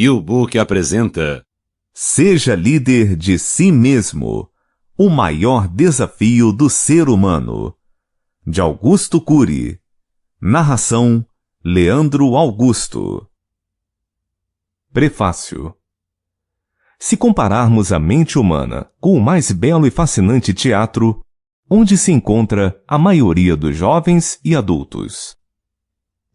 U-Book apresenta Seja líder de si mesmo, o maior desafio do ser humano, de Augusto Cury. Narração: Leandro Augusto. Prefácio. Se compararmos a mente humana com o mais belo e fascinante teatro, onde se encontra a maioria dos jovens e adultos?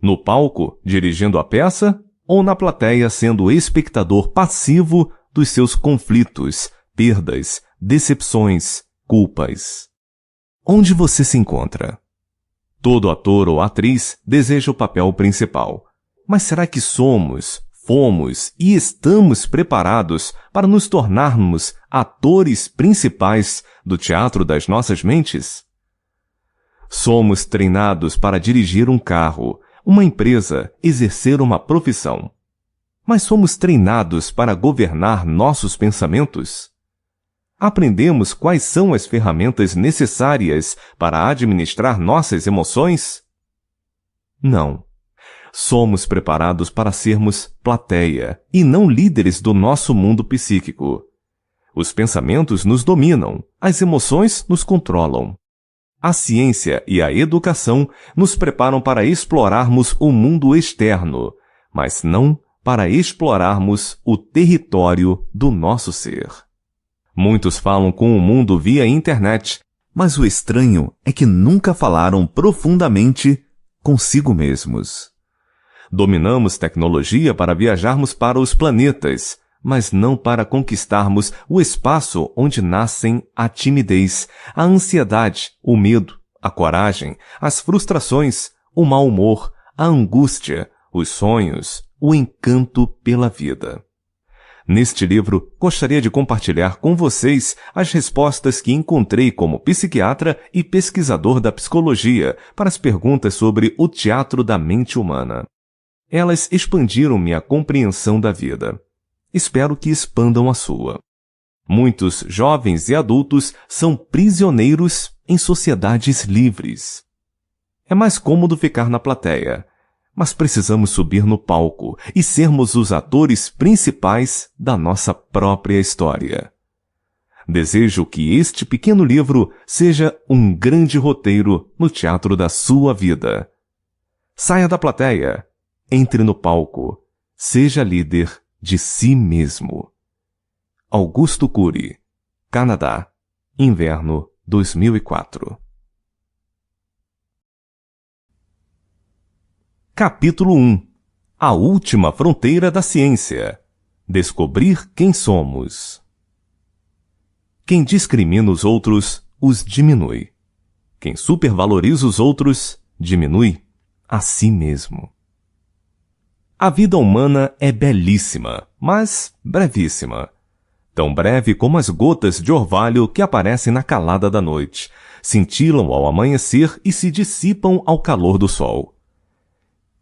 No palco, dirigindo a peça, ou na plateia sendo espectador passivo dos seus conflitos, perdas, decepções, culpas? Onde você se encontra? Todo ator ou atriz deseja o papel principal. Mas será que fomos e estamos preparados para nos tornarmos atores principais do teatro das nossas mentes? Somos treinados para dirigir um carro, uma empresa, exercer uma profissão. Mas somos treinados para governar nossos pensamentos? Aprendemos quais são as ferramentas necessárias para administrar nossas emoções? Não. Somos preparados para sermos plateia e não líderes do nosso mundo psíquico. Os pensamentos nos dominam, as emoções nos controlam. A ciência e a educação nos preparam para explorarmos o mundo externo, mas não para explorarmos o território do nosso ser. Muitos falam com o mundo via internet, mas o estranho é que nunca falaram profundamente consigo mesmos. Dominamos tecnologia para viajarmos para os planetas, mas não para conquistarmos o espaço onde nascem a timidez, a ansiedade, o medo, a coragem, as frustrações, o mau humor, a angústia, os sonhos, o encanto pela vida. Neste livro, gostaria de compartilhar com vocês as respostas que encontrei como psiquiatra e pesquisador da psicologia para as perguntas sobre o teatro da mente humana. Elas expandiram minha compreensão da vida. Espero que expandam a sua. Muitos jovens e adultos são prisioneiros em sociedades livres. É mais cômodo ficar na plateia, mas precisamos subir no palco e sermos os atores principais da nossa própria história. Desejo que este pequeno livro seja um grande roteiro no teatro da sua vida. Saia da plateia, entre no palco, seja líder de si mesmo. Augusto Cury, Canadá, Inverno 2004. Capítulo 1. A última fronteira da ciência. Descobrir quem somos. Quem discrimina os outros, os diminui. Quem supervaloriza os outros, diminui a si mesmo. A vida humana é belíssima, mas brevíssima. Tão breve como as gotas de orvalho que aparecem na calada da noite, cintilam ao amanhecer e se dissipam ao calor do sol.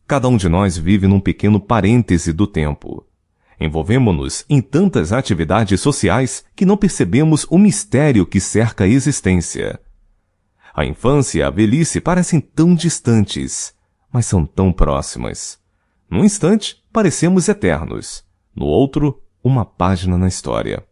Cada um de nós vive num pequeno parêntese do tempo. Envolvemo-nos em tantas atividades sociais que não percebemos o mistério que cerca a existência. A infância e a velhice parecem tão distantes, mas são tão próximas. Num instante, parecemos eternos. No outro, uma página na história.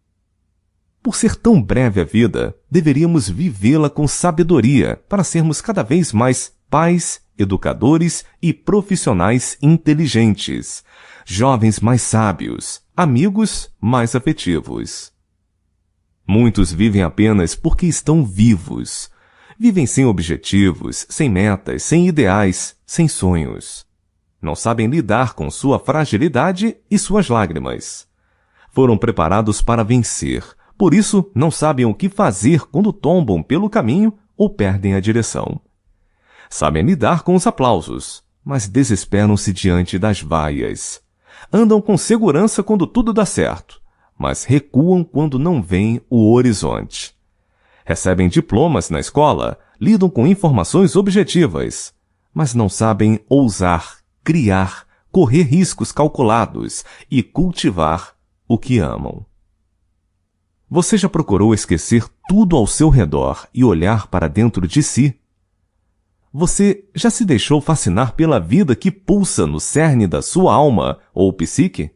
Por ser tão breve a vida, deveríamos vivê-la com sabedoria para sermos cada vez mais pais, educadores e profissionais inteligentes, jovens mais sábios, amigos mais afetivos. Muitos vivem apenas porque estão vivos. Vivem sem objetivos, sem metas, sem ideais, sem sonhos. Não sabem lidar com sua fragilidade e suas lágrimas. Foram preparados para vencer, por isso não sabem o que fazer quando tombam pelo caminho ou perdem a direção. Sabem lidar com os aplausos, mas desesperam-se diante das vaias. Andam com segurança quando tudo dá certo, mas recuam quando não veem o horizonte. Recebem diplomas na escola, lidam com informações objetivas, mas não sabem ousar, criar, correr riscos calculados e cultivar o que amam. Você já procurou esquecer tudo ao seu redor e olhar para dentro de si? Você já se deixou fascinar pela vida que pulsa no cerne da sua alma ou psique?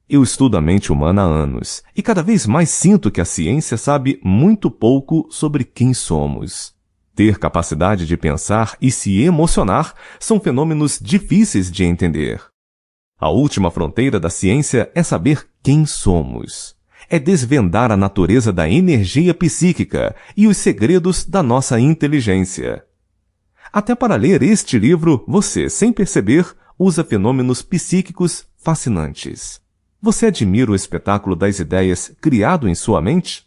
Eu estudo a mente humana há anos, e cada vez mais sinto que a ciência sabe muito pouco sobre quem somos. Ter capacidade de pensar e se emocionar são fenômenos difíceis de entender. A última fronteira da ciência é saber quem somos. É desvendar a natureza da energia psíquica e os segredos da nossa inteligência. Até para ler este livro, você, sem perceber, usa fenômenos psíquicos fascinantes. Você admira o espetáculo das ideias criado em sua mente?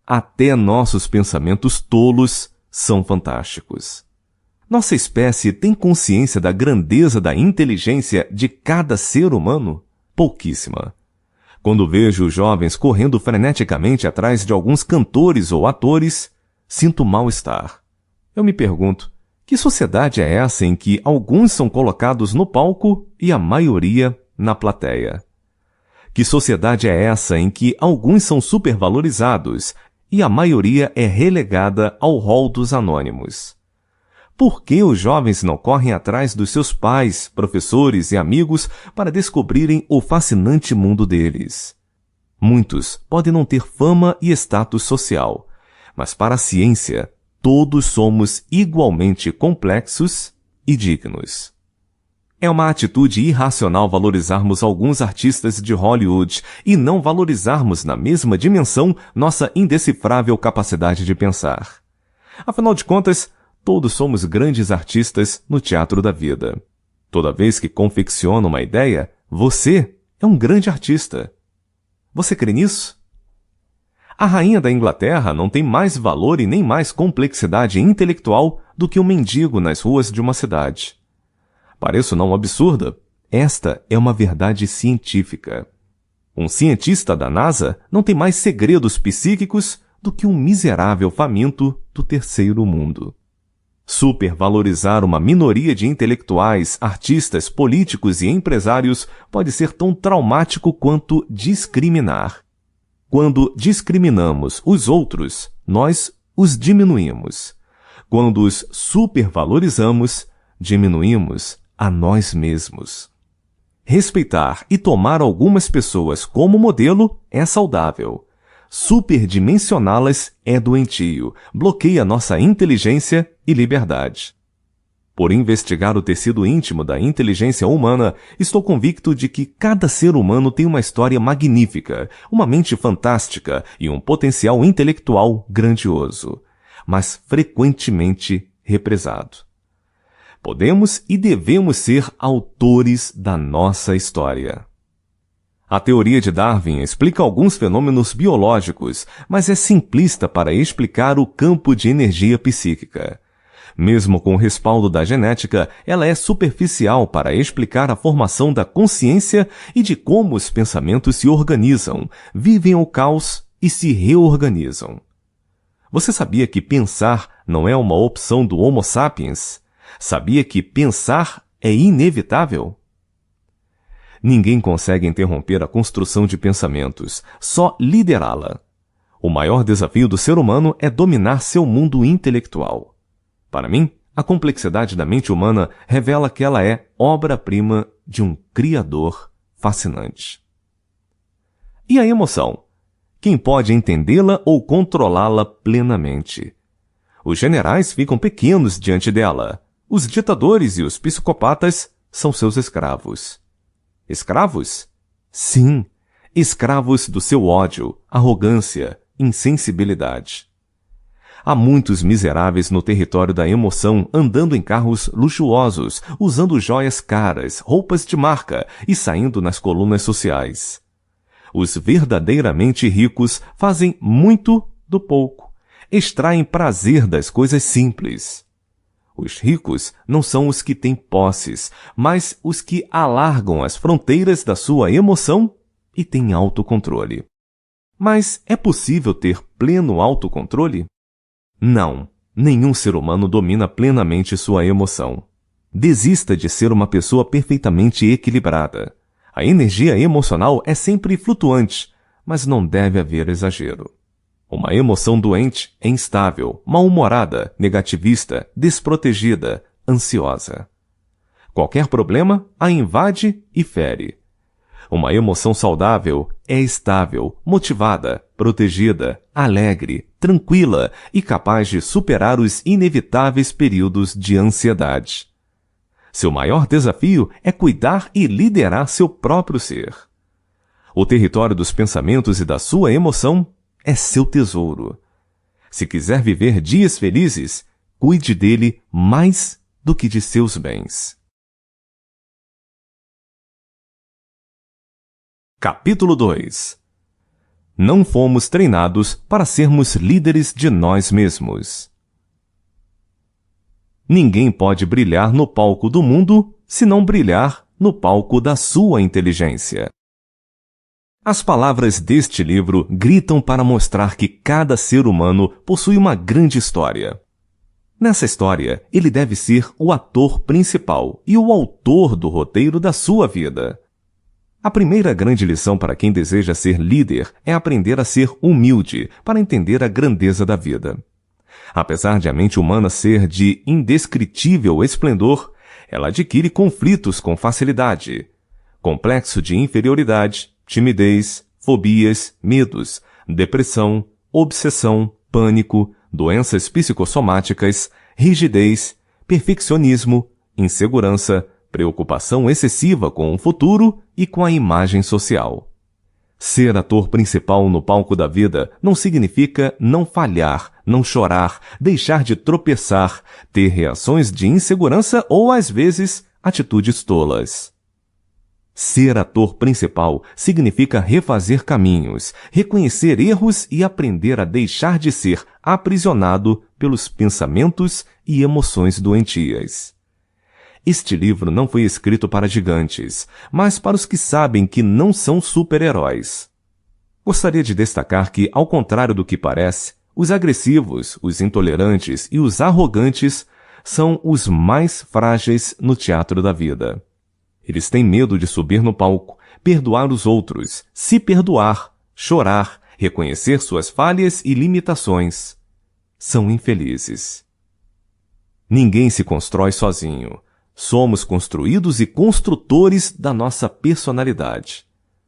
Até nossos pensamentos tolos são fantásticos. Nossa espécie tem consciência da grandeza da inteligência de cada ser humano? Pouquíssima. Quando vejo os jovens correndo freneticamente atrás de alguns cantores ou atores, sinto mal-estar. Eu me pergunto, que sociedade é essa em que alguns são colocados no palco e a maioria na plateia? Que sociedade é essa em que alguns são supervalorizados e a maioria é relegada ao rol dos anônimos? Por que os jovens não correm atrás dos seus pais, professores e amigos para descobrirem o fascinante mundo deles? Muitos podem não ter fama e status social, mas para a ciência, todos somos igualmente complexos e dignos. É uma atitude irracional valorizarmos alguns artistas de Hollywood e não valorizarmos na mesma dimensão nossa indecifrável capacidade de pensar. Afinal de contas, todos somos grandes artistas no teatro da vida. Toda vez que confecciona uma ideia, você é um grande artista. Você crê nisso? A rainha da Inglaterra não tem mais valor e nem mais complexidade intelectual do que um mendigo nas ruas de uma cidade. Pareço não absurda? Esta é uma verdade científica. Um cientista da NASA não tem mais segredos psíquicos do que um miserável faminto do terceiro mundo. Supervalorizar uma minoria de intelectuais, artistas, políticos e empresários pode ser tão traumático quanto discriminar. Quando discriminamos os outros, nós os diminuímos. Quando os supervalorizamos, diminuímos a nós mesmos. Respeitar e tomar algumas pessoas como modelo é saudável. Superdimensioná-las é doentio, bloqueia nossa inteligência e liberdade. Por investigar o tecido íntimo da inteligência humana, estou convicto de que cada ser humano tem uma história magnífica, uma mente fantástica e um potencial intelectual grandioso, mas frequentemente represado. Podemos e devemos ser autores da nossa história. A teoria de Darwin explica alguns fenômenos biológicos, mas é simplista para explicar o campo de energia psíquica. Mesmo com o respaldo da genética, ela é superficial para explicar a formação da consciência e de como os pensamentos se organizam, vivem o caos e se reorganizam. Você sabia que pensar não é uma opção do Homo sapiens? Sabia que pensar é inevitável? Ninguém consegue interromper a construção de pensamentos, só liderá-la. O maior desafio do ser humano é dominar seu mundo intelectual. Para mim, a complexidade da mente humana revela que ela é obra-prima de um Criador fascinante. E a emoção? Quem pode entendê-la ou controlá-la plenamente? Os generais ficam pequenos diante dela. Os ditadores e os psicopatas são seus escravos. Escravos? Sim, escravos do seu ódio, arrogância, insensibilidade. Há muitos miseráveis no território da emoção andando em carros luxuosos, usando joias caras, roupas de marca e saindo nas colunas sociais. Os verdadeiramente ricos fazem muito do pouco, extraem prazer das coisas simples. Os ricos não são os que têm posses, mas os que alargam as fronteiras da sua emoção e têm autocontrole. Mas é possível ter pleno autocontrole? Não, nenhum ser humano domina plenamente sua emoção. Desista de ser uma pessoa perfeitamente equilibrada. A energia emocional é sempre flutuante, mas não deve haver exagero. Uma emoção doente é instável, mal-humorada, negativista, desprotegida, ansiosa. Qualquer problema a invade e fere. Uma emoção saudável é estável, motivada, protegida, alegre, tranquila e capaz de superar os inevitáveis períodos de ansiedade. Seu maior desafio é cuidar e liderar seu próprio ser. O território dos pensamentos e da sua emoção é seu tesouro. Se quiser viver dias felizes, cuide dele mais do que de seus bens. Capítulo 2. Não fomos treinados para sermos líderes de nós mesmos. Ninguém pode brilhar no palco do mundo se não brilhar no palco da sua inteligência. As palavras deste livro gritam para mostrar que cada ser humano possui uma grande história. Nessa história, ele deve ser o ator principal e o autor do roteiro da sua vida. A primeira grande lição para quem deseja ser líder é aprender a ser humilde para entender a grandeza da vida. Apesar de a mente humana ser de indescritível esplendor, ela adquire conflitos com facilidade. Complexo de inferioridade, timidez, fobias, medos, depressão, obsessão, pânico, doenças psicossomáticas, rigidez, perfeccionismo, insegurança, preocupação excessiva com o futuro e com a imagem social. Ser ator principal no palco da vida não significa não falhar, não chorar, deixar de tropeçar, ter reações de insegurança ou, às vezes, atitudes tolas. Ser ator principal significa refazer caminhos, reconhecer erros e aprender a deixar de ser aprisionado pelos pensamentos e emoções doentias. Este livro não foi escrito para gigantes, mas para os que sabem que não são super-heróis. Gostaria de destacar que, ao contrário do que parece, os agressivos, os intolerantes e os arrogantes são os mais frágeis no teatro da vida. Eles têm medo de subir no palco, perdoar os outros, se perdoar, chorar, reconhecer suas falhas e limitações. São infelizes. Ninguém se constrói sozinho. Somos construídos e construtores da nossa personalidade.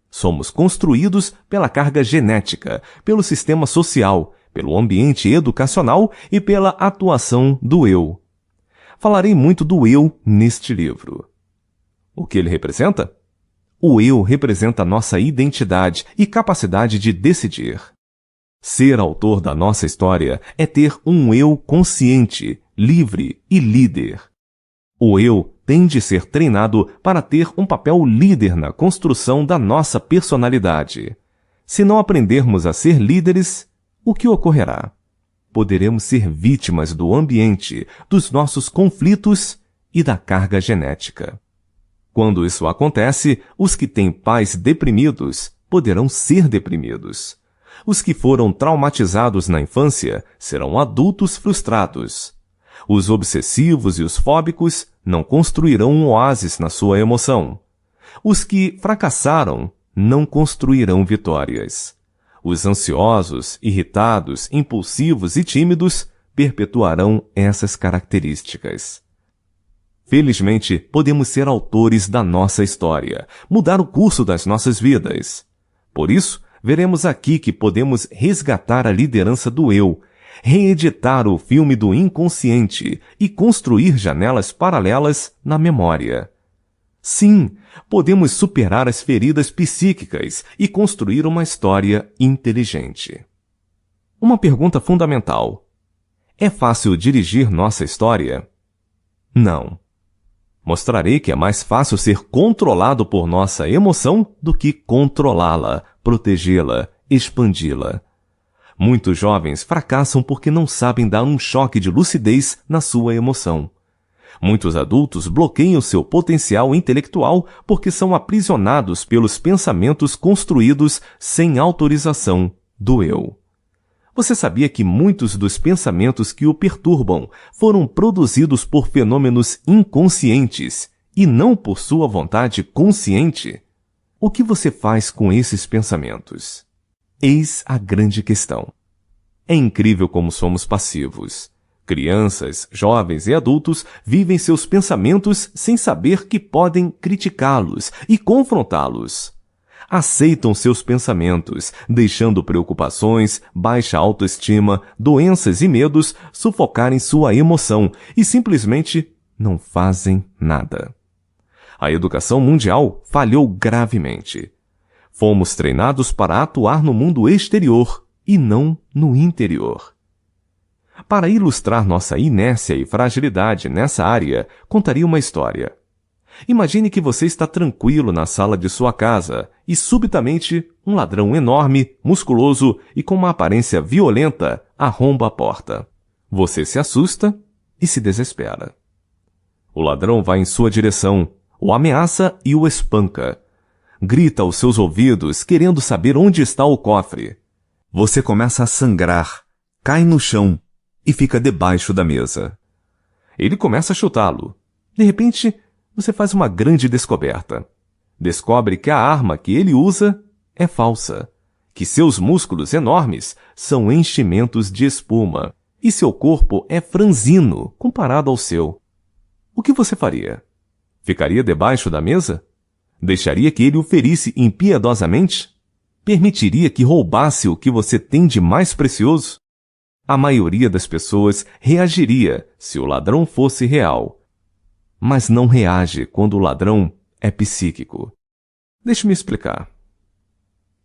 Somos construídos pela carga genética, pelo sistema social, pelo ambiente educacional e pela atuação do eu. Falarei muito do eu neste livro. O que ele representa? O eu representa nossa identidade e capacidade de decidir. Ser autor da nossa história é ter um eu consciente, livre e líder. O eu tem de ser treinado para ter um papel líder na construção da nossa personalidade. Se não aprendermos a ser líderes, o que ocorrerá? Poderemos ser vítimas do ambiente, dos nossos conflitos e da carga genética. Quando isso acontece, os que têm pais deprimidos poderão ser deprimidos. Os que foram traumatizados na infância serão adultos frustrados. Os obsessivos e os fóbicos não construirão um oásis na sua emoção. Os que fracassaram não construirão vitórias. Os ansiosos, irritados, impulsivos e tímidos perpetuarão essas características. Felizmente, podemos ser autores da nossa história, mudar o curso das nossas vidas. Por isso, veremos aqui que podemos resgatar a liderança do eu, reeditar o filme do inconsciente e construir janelas paralelas na memória. Sim, podemos superar as feridas psíquicas e construir uma história inteligente. Uma pergunta fundamental. É fácil dirigir nossa história? Não. Mostrarei que é mais fácil ser controlado por nossa emoção do que controlá-la, protegê-la, expandi-la. Muitos jovens fracassam porque não sabem dar um choque de lucidez na sua emoção. Muitos adultos bloqueiam seu potencial intelectual porque são aprisionados pelos pensamentos construídos sem autorização do eu. Você sabia que muitos dos pensamentos que o perturbam foram produzidos por fenômenos inconscientes e não por sua vontade consciente? O que você faz com esses pensamentos? Eis a grande questão. É incrível como somos passivos. Crianças, jovens e adultos vivem seus pensamentos sem saber que podem criticá-los e confrontá-los. aceitam seus pensamentos, deixando preocupações, baixa autoestima, doenças e medos sufocarem sua emoção e simplesmente não fazem nada. A educação mundial falhou gravemente. Fomos treinados para atuar no mundo exterior e não no interior. Para ilustrar nossa inércia e fragilidade nessa área, contaria uma história. Imagine que você está tranquilo na sala de sua casa e, subitamente, um ladrão enorme, musculoso e com uma aparência violenta arromba a porta. Você se assusta e se desespera. O ladrão vai em sua direção, o ameaça e o espanca. Grita aos seus ouvidos, querendo saber onde está o cofre. Você começa a sangrar, cai no chão e fica debaixo da mesa. Ele começa a chutá-lo. De repente, você faz uma grande descoberta. Descobre que a arma que ele usa é falsa, que seus músculos enormes são enchimentos de espuma e seu corpo é franzino comparado ao seu. O que você faria? Ficaria debaixo da mesa? Deixaria que ele o ferisse impiedosamente? Permitiria que roubasse o que você tem de mais precioso? A maioria das pessoas reagiria se o ladrão fosse real, mas não reage quando o ladrão é psíquico. Deixe-me explicar.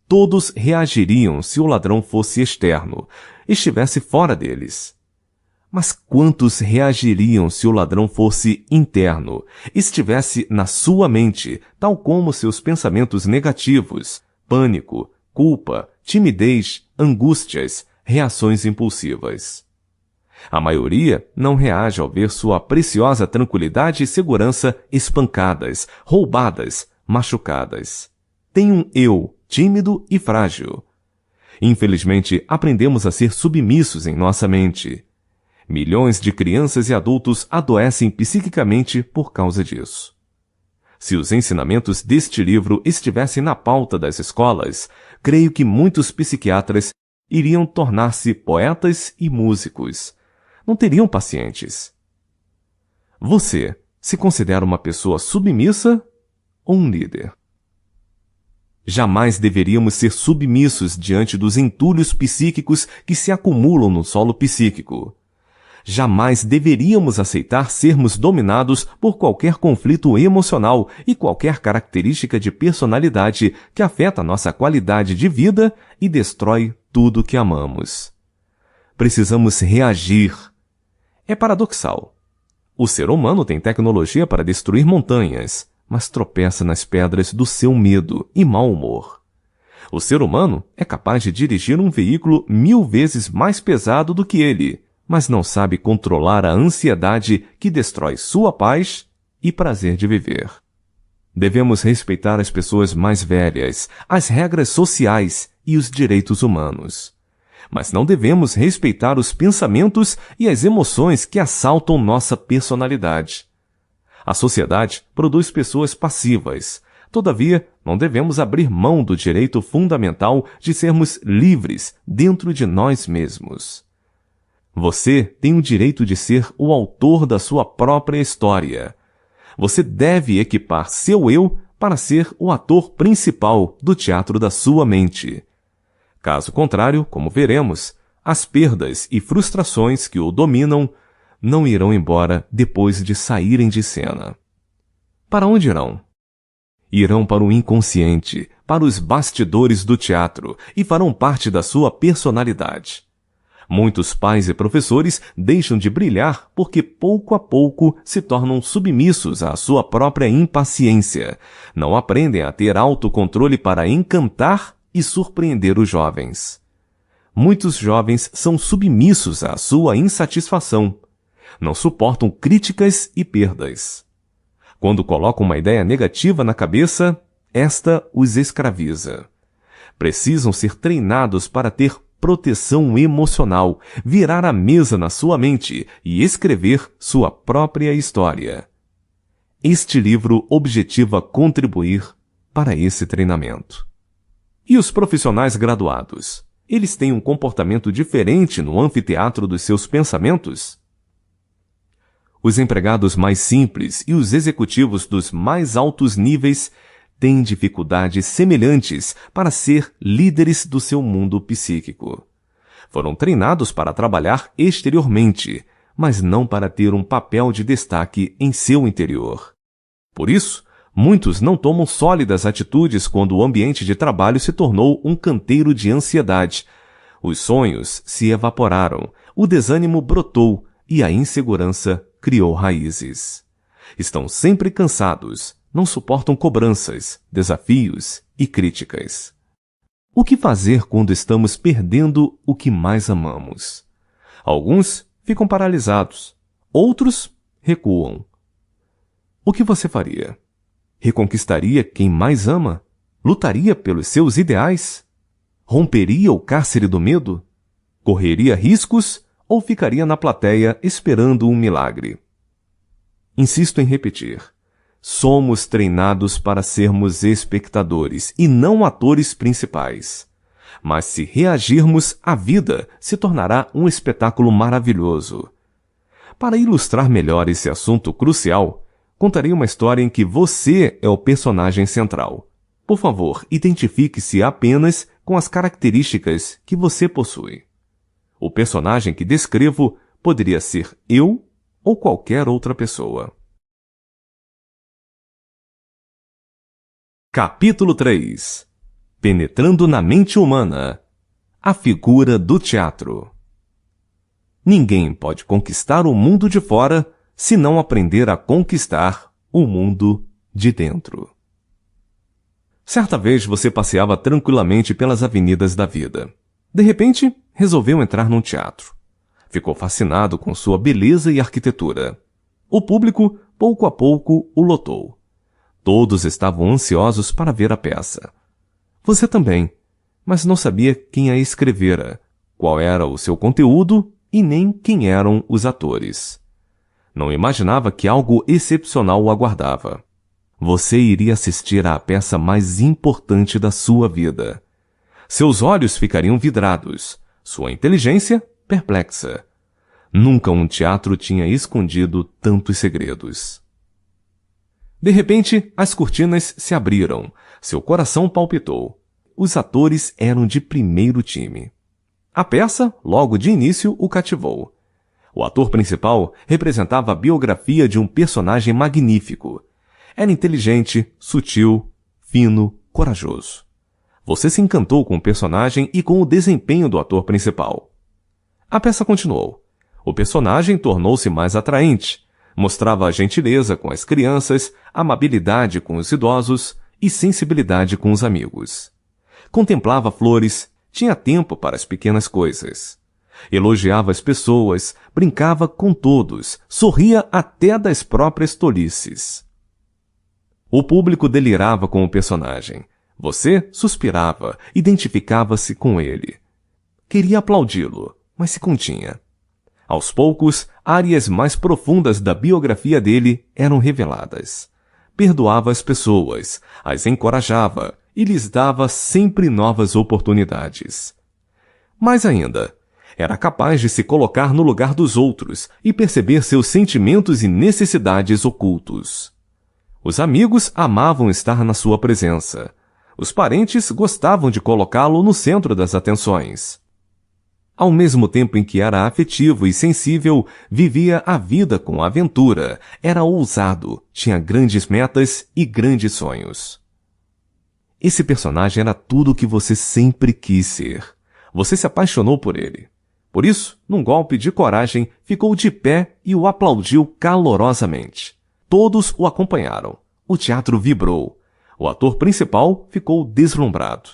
Todos reagiriam se o ladrão fosse externo, estivesse fora deles. Mas quantos reagiriam se o ladrão fosse interno, estivesse na sua mente, tal como seus pensamentos negativos, pânico, culpa, timidez, angústias, reações impulsivas? A maioria não reage ao ver sua preciosa tranquilidade e segurança espancadas, roubadas, machucadas. Tem um eu tímido e frágil. Infelizmente, aprendemos a ser submissos em nossa mente. Milhões de crianças e adultos adoecem psiquicamente por causa disso. Se os ensinamentos deste livro estivessem na pauta das escolas, creio que muitos psiquiatras iriam tornar-se poetas e músicos. Não teriam pacientes. Você se considera uma pessoa submissa ou um líder? Jamais deveríamos ser submissos diante dos entulhos psíquicos que se acumulam no solo psíquico. Jamais deveríamos aceitar sermos dominados por qualquer conflito emocional e qualquer característica de personalidade que afeta nossa qualidade de vida e destrói tudo que amamos. Precisamos reagir. É paradoxal. O ser humano tem tecnologia para destruir montanhas, mas tropeça nas pedras do seu medo e mau humor. O ser humano é capaz de dirigir um veículo 1000 vezes mais pesado do que ele, mas não sabe controlar a ansiedade que destrói sua paz e prazer de viver. Devemos respeitar as pessoas mais velhas, as regras sociais e os direitos humanos. Mas não devemos respeitar os pensamentos e as emoções que assaltam nossa personalidade. A sociedade produz pessoas passivas. Todavia, não devemos abrir mão do direito fundamental de sermos livres dentro de nós mesmos. Você tem o direito de ser o autor da sua própria história. Você deve equipar seu eu para ser o ator principal do teatro da sua mente. Caso contrário, como veremos, as perdas e frustrações que o dominam não irão embora depois de saírem de cena. Para onde irão? Irão para o inconsciente, para os bastidores do teatro e farão parte da sua personalidade. Muitos pais e professores deixam de brilhar porque pouco a pouco se tornam submissos à sua própria impaciência. Não aprendem a ter autocontrole para encantar e surpreender os jovens. Muitos jovens são submissos à sua insatisfação. Não suportam críticas e perdas. Quando colocam uma ideia negativa na cabeça, esta os escraviza. Precisam ser treinados para ter proteção emocional, virar a mesa na sua mente e escrever sua própria história. Este livro objetiva contribuir para esse treinamento. E os profissionais graduados? Eles têm um comportamento diferente no anfiteatro dos seus pensamentos? Os empregados mais simples e os executivos dos mais altos níveis têm dificuldades semelhantes para ser líderes do seu mundo psíquico. Foram treinados para trabalhar exteriormente, mas não para ter um papel de destaque em seu interior. Por isso, muitos não tomam sólidas atitudes quando o ambiente de trabalho se tornou um canteiro de ansiedade. Os sonhos se evaporaram, o desânimo brotou e a insegurança criou raízes. Estão sempre cansados, não suportam cobranças, desafios e críticas. O que fazer quando estamos perdendo o que mais amamos? Alguns ficam paralisados, outros recuam. O que você faria? Reconquistaria quem mais ama? Lutaria pelos seus ideais? Romperia o cárcere do medo? Correria riscos ou ficaria na plateia esperando um milagre? Insisto em repetir. Somos treinados para sermos espectadores e não atores principais. Mas se reagirmos, a vida se tornará um espetáculo maravilhoso. Para ilustrar melhor esse assunto crucial, contarei uma história em que você é o personagem central. Por favor, identifique-se apenas com as características que você possui. O personagem que descrevo poderia ser eu ou qualquer outra pessoa. Capítulo 3. Penetrando na mente humana. A figura do teatro. Ninguém pode conquistar o mundo de fora se não aprender a conquistar o mundo de dentro. Certa vez você passeava tranquilamente pelas avenidas da vida. De repente, resolveu entrar num teatro. Ficou fascinado com sua beleza e arquitetura. O público, pouco a pouco, o lotou. Todos estavam ansiosos para ver a peça. Você também, mas não sabia quem a escrevera, qual era o seu conteúdo e nem quem eram os atores. Não imaginava que algo excepcional o aguardava. Você iria assistir à peça mais importante da sua vida. Seus olhos ficariam vidrados, sua inteligência perplexa. Nunca um teatro tinha escondido tantos segredos. De repente, as cortinas se abriram. Seu coração palpitou. Os atores eram de primeiro time. A peça, logo de início, o cativou. O ator principal representava a biografia de um personagem magnífico. Era inteligente, sutil, fino, corajoso. Você se encantou com o personagem e com o desempenho do ator principal. A peça continuou. O personagem tornou-se mais atraente. Mostrava a gentileza com as crianças, amabilidade com os idosos e sensibilidade com os amigos. Contemplava flores, tinha tempo para as pequenas coisas. Elogiava as pessoas, brincava com todos, sorria até das próprias tolices. O público delirava com o personagem. Você suspirava, identificava-se com ele. Queria aplaudi-lo, mas se continha. Aos poucos, áreas mais profundas da biografia dele eram reveladas. Perdoava as pessoas, as encorajava e lhes dava sempre novas oportunidades. Mais ainda, era capaz de se colocar no lugar dos outros e perceber seus sentimentos e necessidades ocultos. Os amigos amavam estar na sua presença. Os parentes gostavam de colocá-lo no centro das atenções. Ao mesmo tempo em que era afetivo e sensível, vivia a vida com aventura, era ousado, tinha grandes metas e grandes sonhos. Esse personagem era tudo o que você sempre quis ser. Você se apaixonou por ele. Por isso, num golpe de coragem, ficou de pé e o aplaudiu calorosamente. Todos o acompanharam. O teatro vibrou. O ator principal ficou deslumbrado.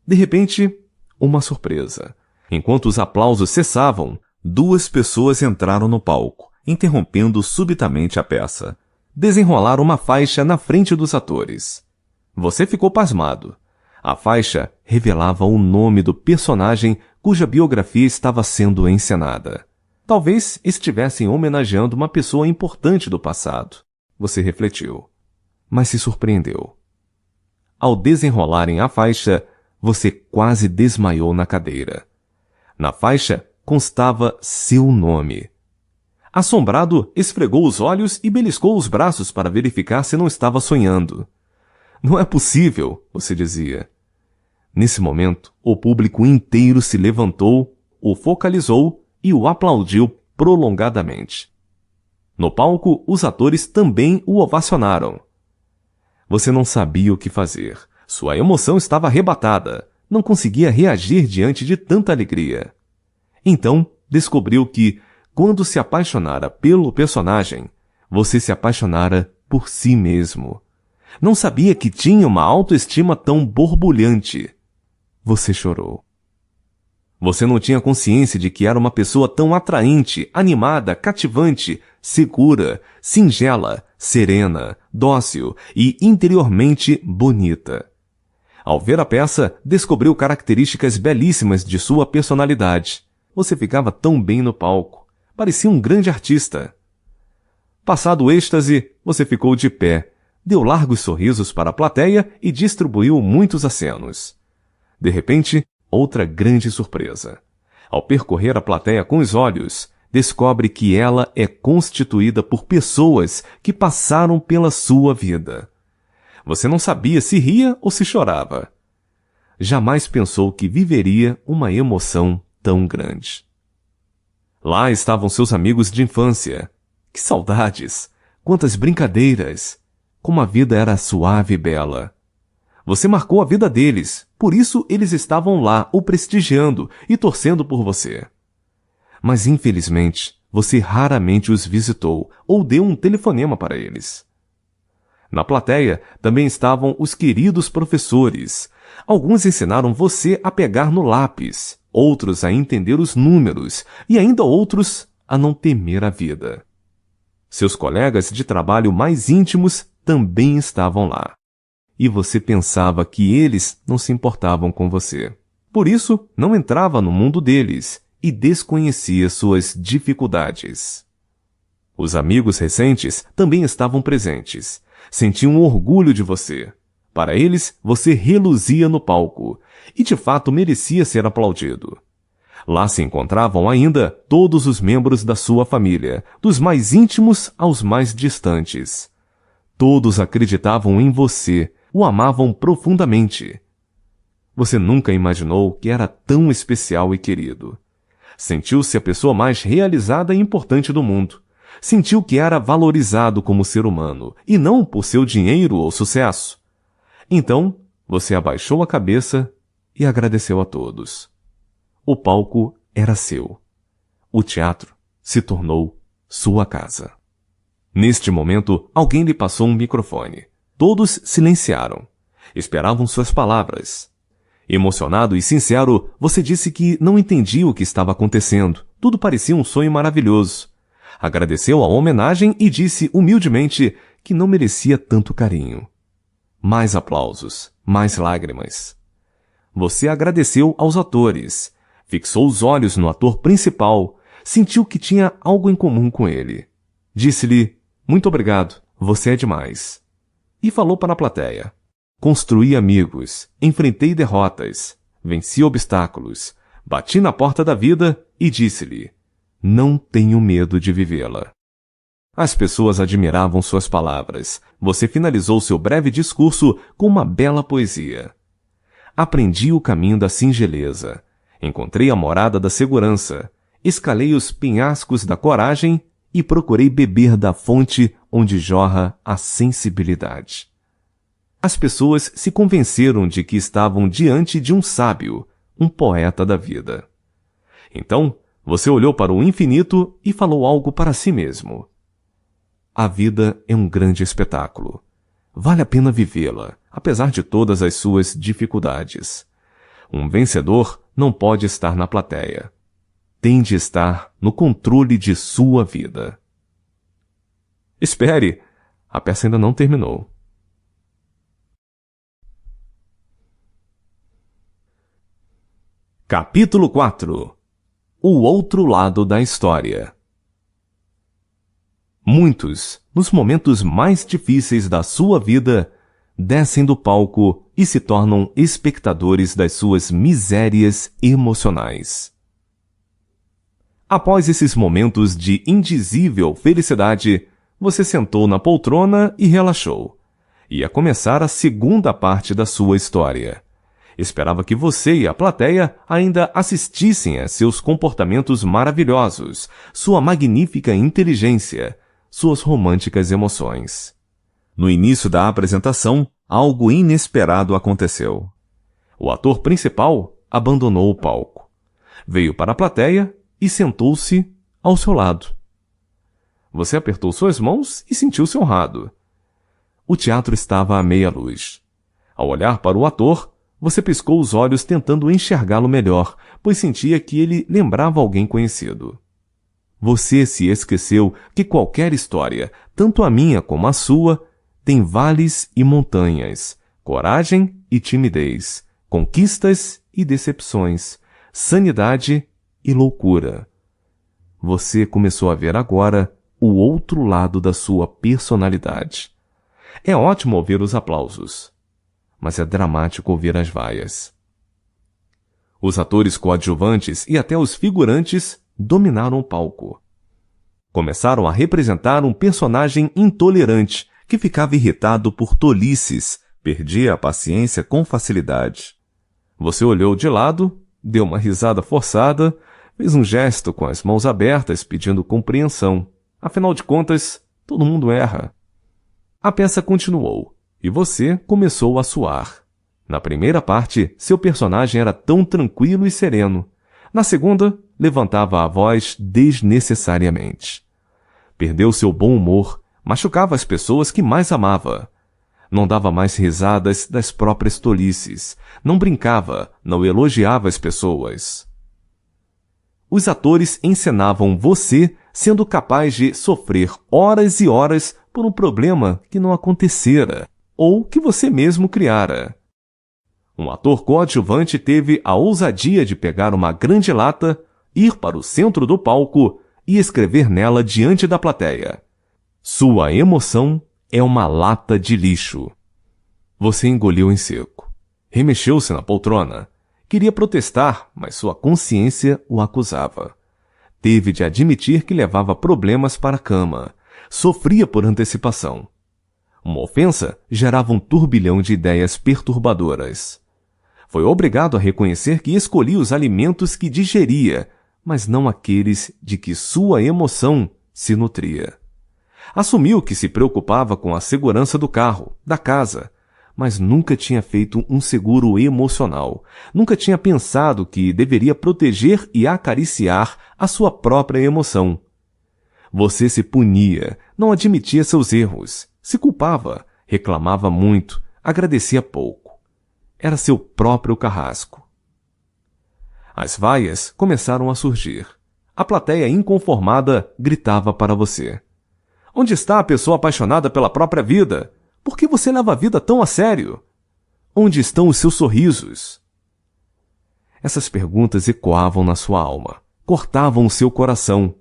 De repente, uma surpresa. Enquanto os aplausos cessavam, duas pessoas entraram no palco, interrompendo subitamente a peça. Desenrolaram uma faixa na frente dos atores. Você ficou pasmado. A faixa revelava o nome do personagem cuja biografia estava sendo encenada. Talvez estivessem homenageando uma pessoa importante do passado. Você refletiu, mas se surpreendeu. Ao desenrolarem a faixa, você quase desmaiou na cadeira. Na faixa constava seu nome. Assombrado, esfregou os olhos e beliscou os braços para verificar se não estava sonhando. Não é possível, você dizia. Nesse momento, o público inteiro se levantou, o focalizou e o aplaudiu prolongadamente. No palco, os atores também o ovacionaram. Você não sabia o que fazer. Sua emoção estava arrebatada. Não conseguia reagir diante de tanta alegria. Então, descobriu que, quando se apaixonara pelo personagem, você se apaixonara por si mesmo. Não sabia que tinha uma autoestima tão borbulhante. Você chorou. Você não tinha consciência de que era uma pessoa tão atraente, animada, cativante, segura, singela, serena, dócil e interiormente bonita. Ao ver a peça, descobriu características belíssimas de sua personalidade. Você ficava tão bem no palco. Parecia um grande artista. Passado o êxtase, você ficou de pé, deu largos sorrisos para a plateia e distribuiu muitos acenos. De repente, outra grande surpresa. Ao percorrer a plateia com os olhos, descobre que ela é constituída por pessoas que passaram pela sua vida. Você não sabia se ria ou se chorava. Jamais pensou que viveria uma emoção tão grande. Lá estavam seus amigos de infância. Que saudades! Quantas brincadeiras! Como a vida era suave e bela. Você marcou a vida deles, por isso eles estavam lá o prestigiando e torcendo por você. Mas infelizmente, você raramente os visitou ou deu um telefonema para eles. Na plateia também estavam os queridos professores. Alguns ensinaram você a pegar no lápis, outros a entender os números e ainda outros a não temer a vida. Seus colegas de trabalho mais íntimos também estavam lá. E você pensava que eles não se importavam com você. Por isso, não entrava no mundo deles e desconhecia suas dificuldades. Os amigos recentes também estavam presentes. Sentiam orgulho de você. Para eles, você reluzia no palco e de fato merecia ser aplaudido. Lá se encontravam ainda todos os membros da sua família, dos mais íntimos aos mais distantes. Todos acreditavam em você, o amavam profundamente. Você nunca imaginou que era tão especial e querido. Sentiu-se a pessoa mais realizada e importante do mundo. Sentiu que era valorizado como ser humano, e não por seu dinheiro ou sucesso. Então, você abaixou a cabeça e agradeceu a todos. O palco era seu. O teatro se tornou sua casa. Neste momento, alguém lhe passou um microfone. Todos silenciaram. Esperavam suas palavras. Emocionado e sincero, você disse que não entendia o que estava acontecendo. Tudo parecia um sonho maravilhoso. Agradeceu a homenagem e disse humildemente que não merecia tanto carinho. Mais aplausos, mais lágrimas. Você agradeceu aos atores, fixou os olhos no ator principal, sentiu que tinha algo em comum com ele. Disse-lhe, muito obrigado, você é demais. E falou para a plateia. Construí amigos, enfrentei derrotas, venci obstáculos, bati na porta da vida e disse-lhe, não tenho medo de vivê-la. As pessoas admiravam suas palavras. Você finalizou seu breve discurso com uma bela poesia. Aprendi o caminho da singeleza. Encontrei a morada da segurança. Escalei os penhascos da coragem e procurei beber da fonte onde jorra a sensibilidade. As pessoas se convenceram de que estavam diante de um sábio, um poeta da vida. Então, você olhou para o infinito e falou algo para si mesmo. A vida é um grande espetáculo. Vale a pena vivê-la, apesar de todas as suas dificuldades. Um vencedor não pode estar na plateia. Tem de estar no controle de sua vida. Espere! A peça ainda não terminou. Capítulo 4. O outro lado da história. Muitos, nos momentos mais difíceis da sua vida, descem do palco e se tornam espectadores das suas misérias emocionais. Após esses momentos de indizível felicidade, você sentou na poltrona e relaxou. Ia começar a segunda parte da sua história. Esperava que você e a plateia ainda assistissem a seus comportamentos maravilhosos, sua magnífica inteligência, suas românticas emoções. No início da apresentação, algo inesperado aconteceu. O ator principal abandonou o palco. Veio para a plateia e sentou-se ao seu lado. Você apertou suas mãos e sentiu-se honrado. O teatro estava à meia luz. Ao olhar para o ator, você piscou os olhos tentando enxergá-lo melhor, pois sentia que ele lembrava alguém conhecido. Você se esqueceu que qualquer história, tanto a minha como a sua, tem vales e montanhas, coragem e timidez, conquistas e decepções, sanidade e loucura. Você começou a ver agora o outro lado da sua personalidade. É ótimo ouvir os aplausos, mas é dramático ouvir as vaias. Os atores coadjuvantes e até os figurantes dominaram o palco. Começaram a representar um personagem intolerante que ficava irritado por tolices, perdia a paciência com facilidade. Você olhou de lado, deu uma risada forçada, fez um gesto com as mãos abertas pedindo compreensão. Afinal de contas, todo mundo erra. A peça continuou, e você começou a suar. Na primeira parte, seu personagem era tão tranquilo e sereno. Na segunda, levantava a voz desnecessariamente. Perdeu seu bom humor, machucava as pessoas que mais amava. Não dava mais risadas das próprias tolices, não brincava, não elogiava as pessoas. Os atores encenavam você sendo capaz de sofrer horas e horas por um problema que não acontecera, ou que você mesmo criara. Um ator coadjuvante teve a ousadia de pegar uma grande lata, ir para o centro do palco e escrever nela diante da plateia: "Sua emoção é uma lata de lixo." Você engoliu em seco. Remexeu-se na poltrona. Queria protestar, mas sua consciência o acusava. Teve de admitir que levava problemas para a cama. Sofria por antecipação. Uma ofensa gerava um turbilhão de ideias perturbadoras. Foi obrigado a reconhecer que escolhia os alimentos que digeria, mas não aqueles de que sua emoção se nutria. Assumiu que se preocupava com a segurança do carro, da casa, mas nunca tinha feito um seguro emocional. Nunca tinha pensado que deveria proteger e acariciar a sua própria emoção. Você se punia, não admitia seus erros, se culpava, reclamava muito, agradecia pouco. Era seu próprio carrasco. As vaias começaram a surgir. A plateia inconformada gritava para você: "Onde está a pessoa apaixonada pela própria vida? Por que você leva a vida tão a sério? Onde estão os seus sorrisos?" Essas perguntas ecoavam na sua alma, cortavam o seu coração.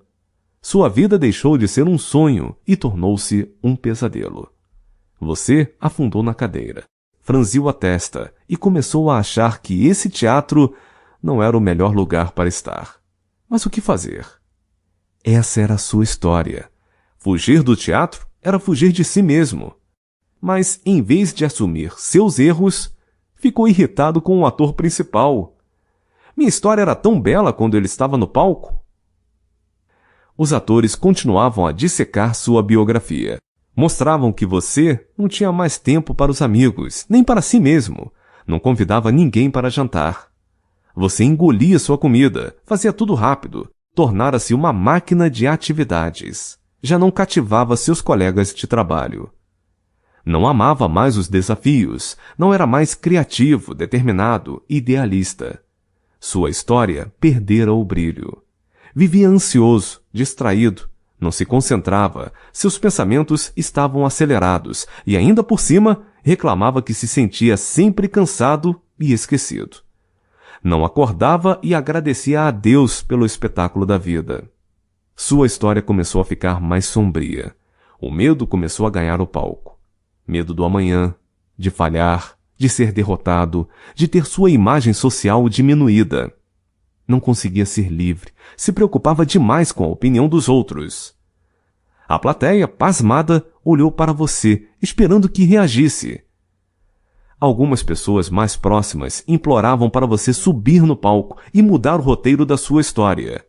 Sua vida deixou de ser um sonho e tornou-se um pesadelo. Você afundou na cadeira, franziu a testa e começou a achar que esse teatro não era o melhor lugar para estar. Mas o que fazer? Essa era a sua história. Fugir do teatro era fugir de si mesmo. Mas, em vez de assumir seus erros, ficou irritado com o ator principal. Minha história era tão bela quando ele estava no palco. Os atores continuavam a dissecar sua biografia. Mostravam que você não tinha mais tempo para os amigos, nem para si mesmo. Não convidava ninguém para jantar. Você engolia sua comida, fazia tudo rápido, tornara-se uma máquina de atividades. Já não cativava seus colegas de trabalho. Não amava mais os desafios, não era mais criativo, determinado, idealista. Sua história perdera o brilho. Vivia ansioso, distraído, não se concentrava, seus pensamentos estavam acelerados e ainda por cima reclamava que se sentia sempre cansado e esquecido. Não acordava e agradecia a Deus pelo espetáculo da vida. Sua história começou a ficar mais sombria. O medo começou a ganhar o palco. Medo do amanhã, de falhar, de ser derrotado, de ter sua imagem social diminuída. Não conseguia ser livre, se preocupava demais com a opinião dos outros. A plateia, pasmada, olhou para você, esperando que reagisse. Algumas pessoas mais próximas imploravam para você subir no palco e mudar o roteiro da sua história.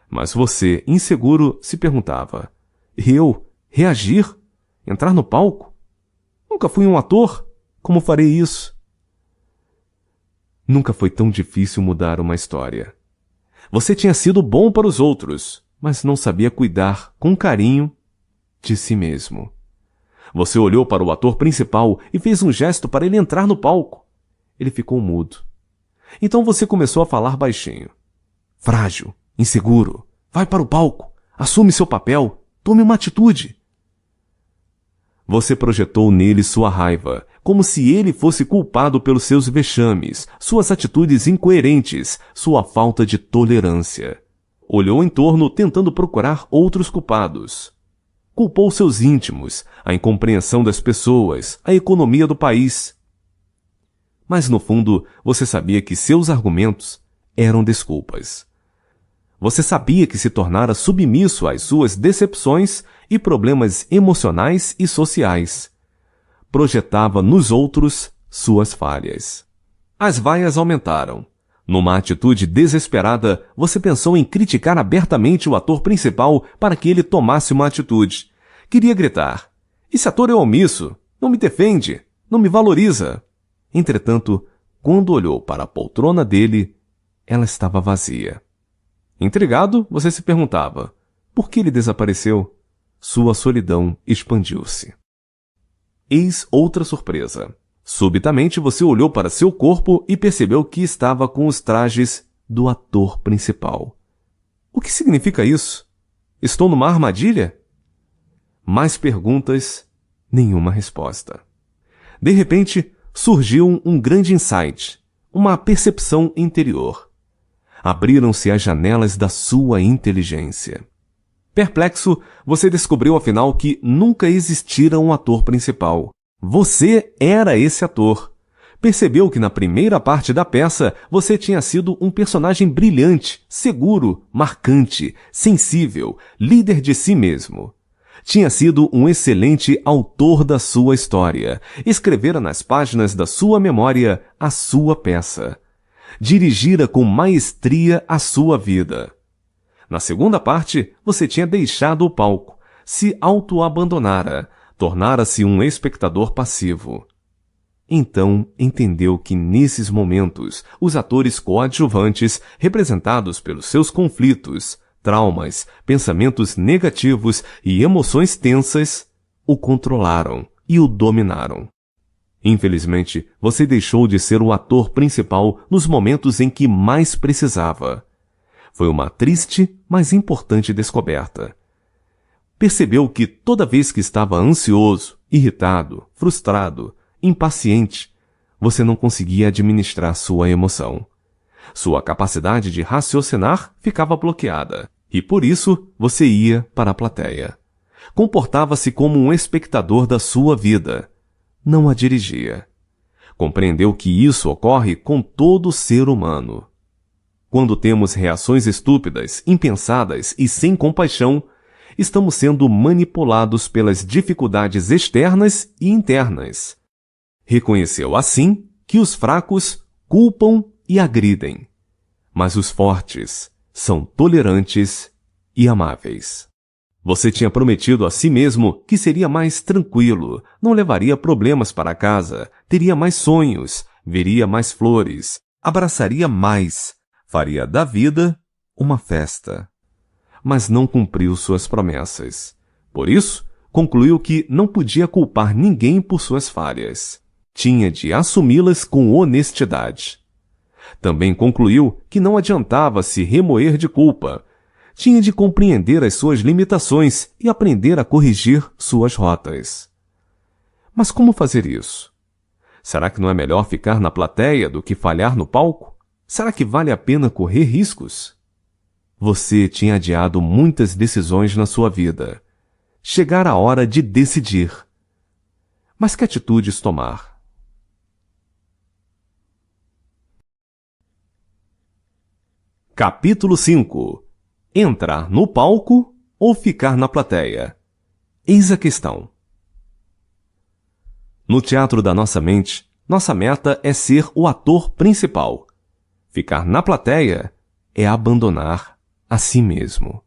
Mas você, inseguro, se perguntava: eu? Reagir? Entrar no palco? Nunca fui um ator? Como farei isso? Nunca foi tão difícil mudar uma história. Você tinha sido bom para os outros, mas não sabia cuidar com carinho de si mesmo. Você olhou para o ator principal e fez um gesto para ele entrar no palco. Ele ficou mudo. Então você começou a falar baixinho. Frágil, inseguro, vai para o palco, assume seu papel, tome uma atitude. Você projetou nele sua raiva, como se ele fosse culpado pelos seus vexames, suas atitudes incoerentes, sua falta de tolerância. Olhou em torno tentando procurar outros culpados. Culpou seus íntimos, a incompreensão das pessoas, a economia do país. Mas no fundo, você sabia que seus argumentos eram desculpas. Você sabia que se tornara submisso às suas decepções e problemas emocionais e sociais. Projetava nos outros suas falhas. As vaias aumentaram. Numa atitude desesperada, você pensou em criticar abertamente o ator principal para que ele tomasse uma atitude. Queria gritar: esse ator é omisso, não me defende, não me valoriza. Entretanto, quando olhou para a poltrona dele, ela estava vazia. Intrigado, você se perguntava: por que ele desapareceu? Sua solidão expandiu-se. Eis outra surpresa. Subitamente você olhou para seu corpo e percebeu que estava com os trajes do ator principal. O que significa isso? Estou numa armadilha? Mais perguntas, nenhuma resposta. De repente, surgiu um grande insight, uma percepção interior. Abriram-se as janelas da sua inteligência. Perplexo, você descobriu afinal que nunca existira um ator principal. Você era esse ator. Percebeu que na primeira parte da peça você tinha sido um personagem brilhante, seguro, marcante, sensível, líder de si mesmo. Tinha sido um excelente autor da sua história. Escrevera nas páginas da sua memória a sua peça. Dirigira com maestria a sua vida. Na segunda parte, você tinha deixado o palco, se auto-abandonara, tornara-se um espectador passivo. Então entendeu que nesses momentos, os atores coadjuvantes, representados pelos seus conflitos, traumas, pensamentos negativos e emoções tensas, o controlaram e o dominaram. Infelizmente, você deixou de ser o ator principal nos momentos em que mais precisava. Foi uma triste, mas importante descoberta. Percebeu que toda vez que estava ansioso, irritado, frustrado, impaciente, você não conseguia administrar sua emoção. Sua capacidade de raciocinar ficava bloqueada, e por isso você ia para a plateia. Comportava-se como um espectador da sua vida. Não a dirigia. Compreendeu que isso ocorre com todo ser humano. Quando temos reações estúpidas, impensadas e sem compaixão, estamos sendo manipulados pelas dificuldades externas e internas. Reconheceu assim que os fracos culpam e agridem, mas os fortes são tolerantes e amáveis. Você tinha prometido a si mesmo que seria mais tranquilo, não levaria problemas para casa, teria mais sonhos, veria mais flores, abraçaria mais, faria da vida uma festa. Mas não cumpriu suas promessas. Por isso, concluiu que não podia culpar ninguém por suas falhas. Tinha de assumi-las com honestidade. Também concluiu que não adiantava se remoer de culpa. Tinha de compreender as suas limitações e aprender a corrigir suas rotas. Mas como fazer isso? Será que não é melhor ficar na plateia do que falhar no palco? Será que vale a pena correr riscos? Você tinha adiado muitas decisões na sua vida. Chegara a hora de decidir. Mas que atitudes tomar? Capítulo 5. Entrar no palco ou ficar na plateia? Eis a questão. No teatro da nossa mente, nossa meta é ser o ator principal. Ficar na plateia é abandonar a si mesmo.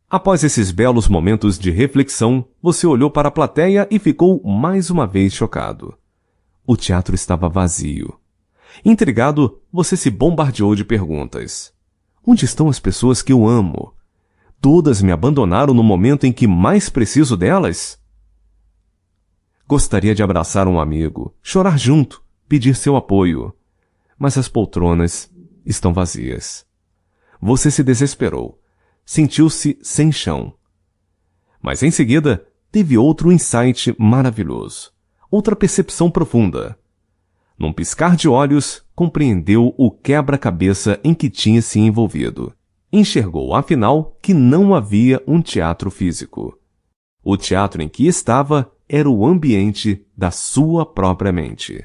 Após esses belos momentos de reflexão, você olhou para a plateia e ficou mais uma vez chocado. O teatro estava vazio. Intrigado, você se bombardeou de perguntas. Onde estão as pessoas que eu amo? Todas me abandonaram no momento em que mais preciso delas? Gostaria de abraçar um amigo, chorar junto, pedir seu apoio. Mas as poltronas estão vazias. Você se desesperou. Sentiu-se sem chão. Mas em seguida, teve outro insight maravilhoso. Outra percepção profunda. Num piscar de olhos, compreendeu o quebra-cabeça em que tinha se envolvido. Enxergou, afinal, que não havia um teatro físico. O teatro em que estava era o ambiente da sua própria mente.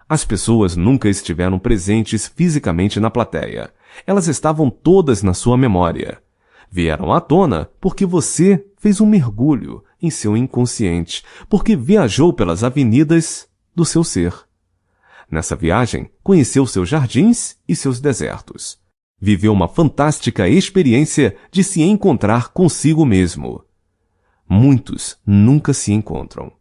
As pessoas nunca estiveram presentes fisicamente na plateia. Elas estavam todas na sua memória. Vieram à tona porque você fez um mergulho em seu inconsciente, porque viajou pelas avenidas do seu ser. Nessa viagem, conheceu seus jardins e seus desertos. Viveu uma fantástica experiência de se encontrar consigo mesmo. Muitos nunca se encontram.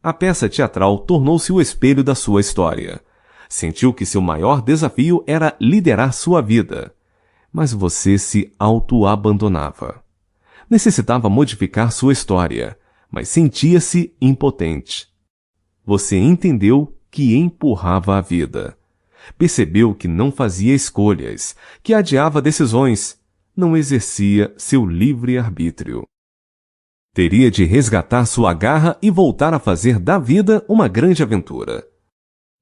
A peça teatral tornou-se o espelho da sua história. Sentiu que seu maior desafio era liderar sua vida. Mas você se auto-abandonava. Necessitava modificar sua história, mas sentia-se impotente. Você entendeu que empurrava a vida. Percebeu que não fazia escolhas, que adiava decisões, não exercia seu livre-arbítrio. Teria de resgatar sua garra e voltar a fazer da vida uma grande aventura.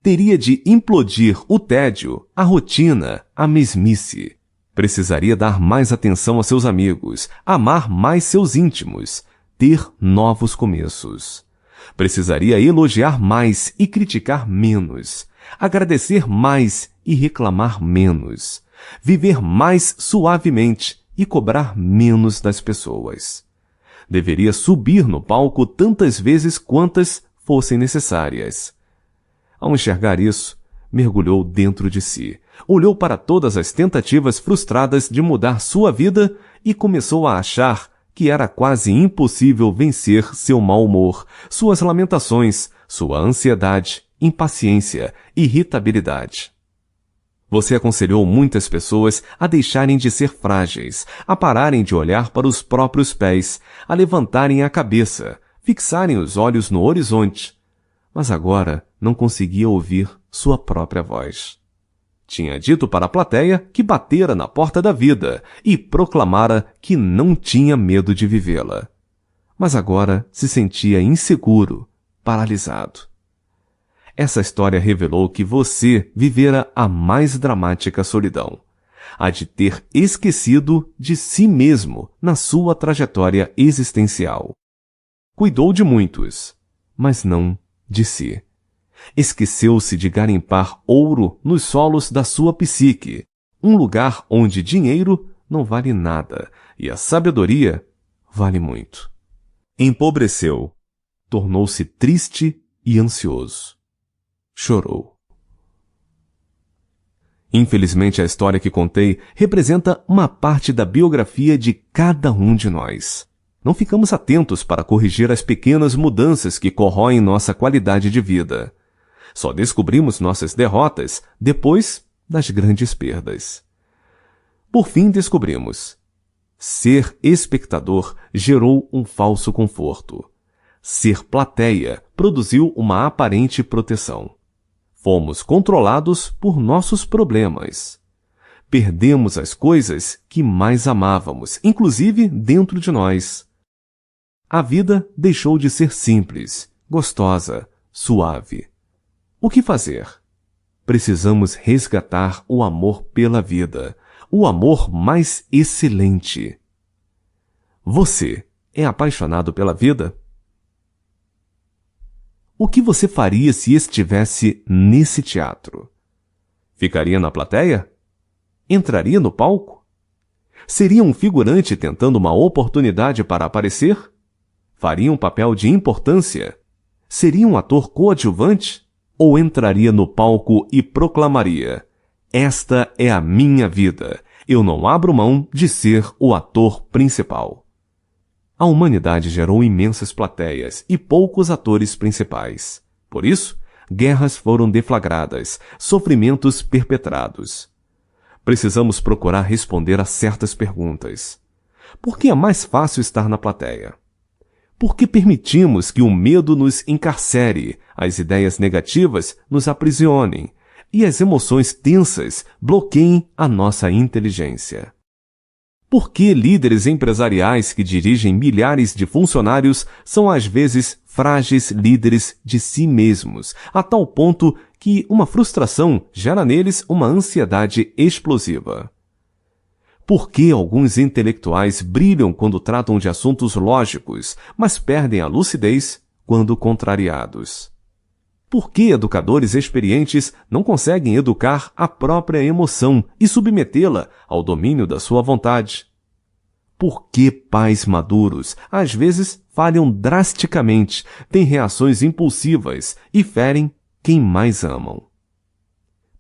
Teria de implodir o tédio, a rotina, a mesmice. Precisaria dar mais atenção a seus amigos, amar mais seus íntimos, ter novos começos. Precisaria elogiar mais e criticar menos, agradecer mais e reclamar menos, viver mais suavemente e cobrar menos das pessoas. Deveria subir no palco tantas vezes quantas fossem necessárias. Ao enxergar isso, mergulhou dentro de si, olhou para todas as tentativas frustradas de mudar sua vida e começou a achar que era quase impossível vencer seu mau humor, suas lamentações, sua ansiedade, impaciência, irritabilidade. Você aconselhou muitas pessoas a deixarem de ser frágeis, a pararem de olhar para os próprios pés, a levantarem a cabeça, fixarem os olhos no horizonte. Mas agora não conseguia ouvir sua própria voz. Tinha dito para a plateia que batera na porta da vida e proclamara que não tinha medo de vivê-la. Mas agora se sentia inseguro, paralisado. Essa história revelou que você vivera a mais dramática solidão, a de ter esquecido de si mesmo na sua trajetória existencial. Cuidou de muitos, mas não de si. Esqueceu-se de garimpar ouro nos solos da sua psique, um lugar onde dinheiro não vale nada e a sabedoria vale muito. Empobreceu, tornou-se triste e ansioso. Chorou. Infelizmente, a história que contei representa uma parte da biografia de cada um de nós. Não ficamos atentos para corrigir as pequenas mudanças que corroem nossa qualidade de vida. Só descobrimos nossas derrotas depois das grandes perdas. Por fim, descobrimos: ser espectador gerou um falso conforto. Ser plateia produziu uma aparente proteção. Fomos controlados por nossos problemas. Perdemos as coisas que mais amávamos, inclusive dentro de nós. A vida deixou de ser simples, gostosa, suave. O que fazer? Precisamos resgatar o amor pela vida, o amor mais excelente. Você é apaixonado pela vida? O que você faria se estivesse nesse teatro? Ficaria na plateia? Entraria no palco? Seria um figurante tentando uma oportunidade para aparecer? Faria um papel de importância? Seria um ator coadjuvante? Ou entraria no palco e proclamaria: "Esta é a minha vida. Eu não abro mão de ser o ator principal"? A humanidade gerou imensas plateias e poucos atores principais. Por isso, guerras foram deflagradas, sofrimentos perpetrados. Precisamos procurar responder a certas perguntas. Por que é mais fácil estar na plateia? Por que permitimos que o medo nos encarcere, as ideias negativas nos aprisionem e as emoções tensas bloqueiem a nossa inteligência? Por que líderes empresariais que dirigem milhares de funcionários são às vezes frágeis líderes de si mesmos, a tal ponto que uma frustração gera neles uma ansiedade explosiva? Por que alguns intelectuais brilham quando tratam de assuntos lógicos, mas perdem a lucidez quando contrariados? Por que educadores experientes não conseguem educar a própria emoção e submetê-la ao domínio da sua vontade? Por que pais maduros, às vezes, falham drasticamente, têm reações impulsivas e ferem quem mais amam?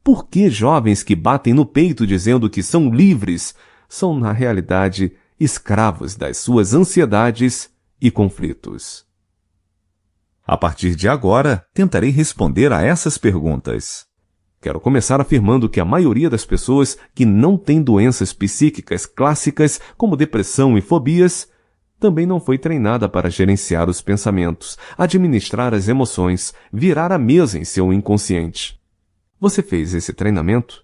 Por que jovens que batem no peito dizendo que são livres são, na realidade, escravos das suas ansiedades e conflitos? A partir de agora, tentarei responder a essas perguntas. Quero começar afirmando que a maioria das pessoas que não têm doenças psíquicas clássicas, como depressão e fobias, também não foi treinada para gerenciar os pensamentos, administrar as emoções, virar a mesa em seu inconsciente. Você fez esse treinamento?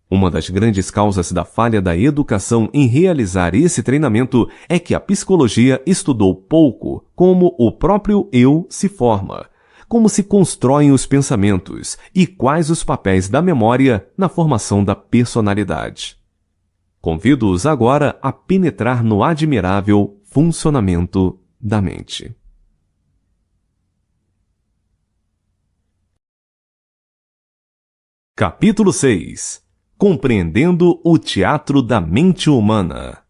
Uma das grandes causas da falha da educação em realizar esse treinamento é que a psicologia estudou pouco como o próprio eu se forma, como se constroem os pensamentos e quais os papéis da memória na formação da personalidade. Convido-os agora a penetrar no admirável funcionamento da mente. Capítulo 6. Compreendendo o teatro da mente humana.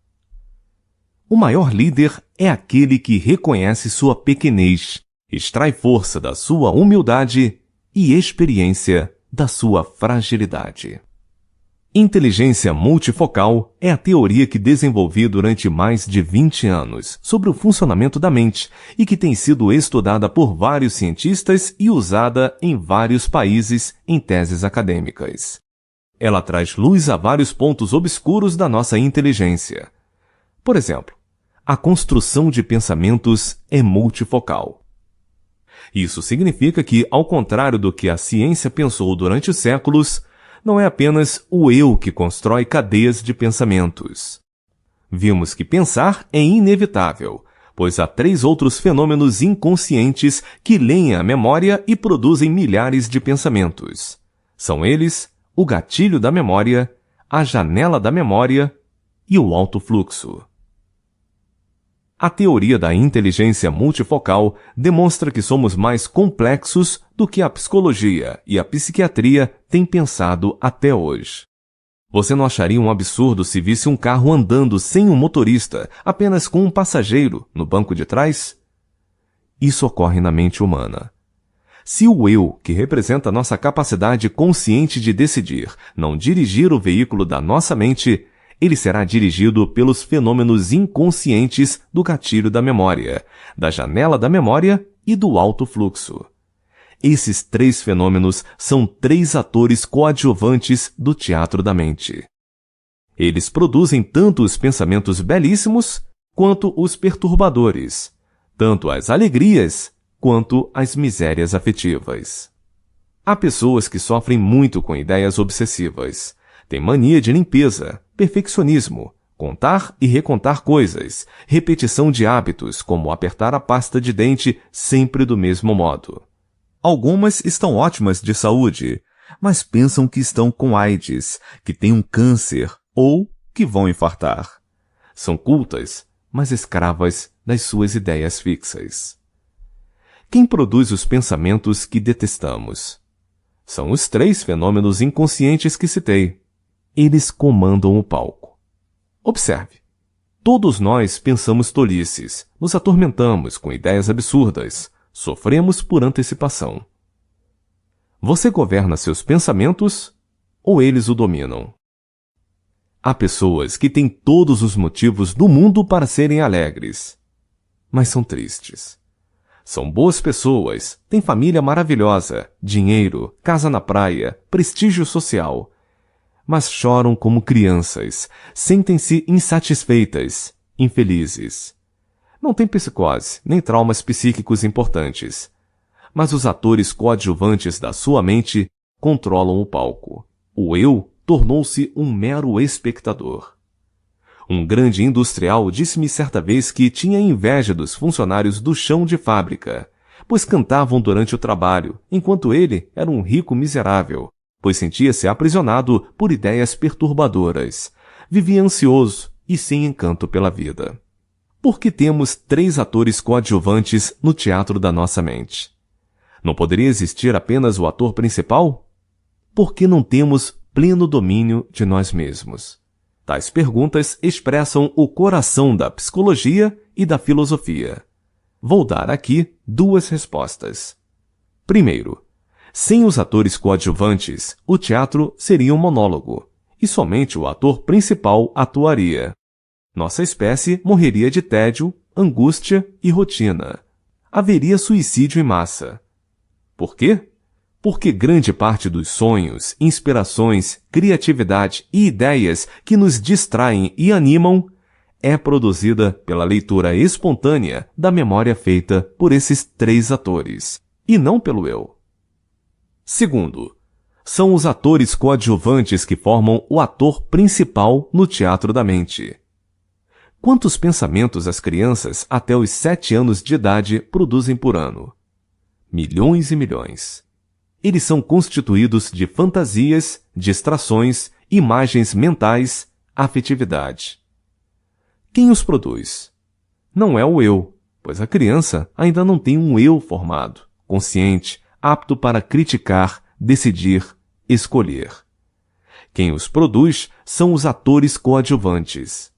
O maior líder é aquele que reconhece sua pequenez, extrai força da sua humildade e experiência da sua fragilidade. Inteligência multifocal é a teoria que desenvolvi durante mais de 20 anos sobre o funcionamento da mente e que tem sido estudada por vários cientistas e usada em vários países em teses acadêmicas. Ela traz luz a vários pontos obscuros da nossa inteligência. Por exemplo, a construção de pensamentos é multifocal. Isso significa que, ao contrário do que a ciência pensou durante os séculos, não é apenas o eu que constrói cadeias de pensamentos. Vimos que pensar é inevitável, pois há 3 outros fenômenos inconscientes que leem a memória e produzem milhares de pensamentos. São eles o gatilho da memória, a janela da memória e o alto fluxo. A teoria da inteligência multifocal demonstra que somos mais complexos do que a psicologia e a psiquiatria têm pensado até hoje. Você não acharia um absurdo se visse um carro andando sem um motorista, apenas com um passageiro no banco de trás? Isso ocorre na mente humana. Se o eu, que representa nossa capacidade consciente de decidir, não dirigir o veículo da nossa mente, ele será dirigido pelos fenômenos inconscientes do gatilho da memória, da janela da memória e do alto fluxo. Esses 3 fenômenos são 3 atores coadjuvantes do teatro da mente. Eles produzem tanto os pensamentos belíssimos quanto os perturbadores, tanto as alegrias quanto as misérias afetivas. Há pessoas que sofrem muito com ideias obsessivas. Têm mania de limpeza, perfeccionismo, contar e recontar coisas, repetição de hábitos, como apertar a pasta de dente sempre do mesmo modo. Algumas estão ótimas de saúde, mas pensam que estão com AIDS, que têm um câncer ou que vão infartar. São cultas, mas escravas das suas ideias fixas. Quem produz os pensamentos que detestamos? São os 3 fenômenos inconscientes que citei. Eles comandam o palco. Observe. Todos nós pensamos tolices, nos atormentamos com ideias absurdas, sofremos por antecipação. Você governa seus pensamentos ou eles o dominam? Há pessoas que têm todos os motivos do mundo para serem alegres, mas são tristes. São boas pessoas, têm família maravilhosa, dinheiro, casa na praia, prestígio social, mas choram como crianças, sentem-se insatisfeitas, infelizes. Não têm psicose, nem traumas psíquicos importantes, mas os atores coadjuvantes da sua mente controlam o palco. O eu tornou-se um mero espectador. Um grande industrial disse-me certa vez que tinha inveja dos funcionários do chão de fábrica, pois cantavam durante o trabalho, enquanto ele era um rico miserável, pois sentia-se aprisionado por ideias perturbadoras. Vivia ansioso e sem encanto pela vida. Por que temos 3 atores coadjuvantes no teatro da nossa mente? Não poderia existir apenas o ator principal? Por que não temos pleno domínio de nós mesmos? Tais perguntas expressam o coração da psicologia e da filosofia. Vou dar aqui 2 respostas. Primeiro, sem os atores coadjuvantes, o teatro seria um monólogo, e somente o ator principal atuaria. Nossa espécie morreria de tédio, angústia e rotina. Haveria suicídio em massa. Por quê? Porque grande parte dos sonhos, inspirações, criatividade e ideias que nos distraem e animam é produzida pela leitura espontânea da memória feita por esses 3 atores, e não pelo eu. Segundo, são os atores coadjuvantes que formam o ator principal no teatro da mente. Quantos pensamentos as crianças até os 7 anos de idade produzem por ano? Milhões e milhões. Eles são constituídos de fantasias, distrações, imagens mentais, afetividade. Quem os produz? Não é o eu, pois a criança ainda não tem um eu formado, consciente, apto para criticar, decidir, escolher. Quem os produz são os atores coadjuvantes.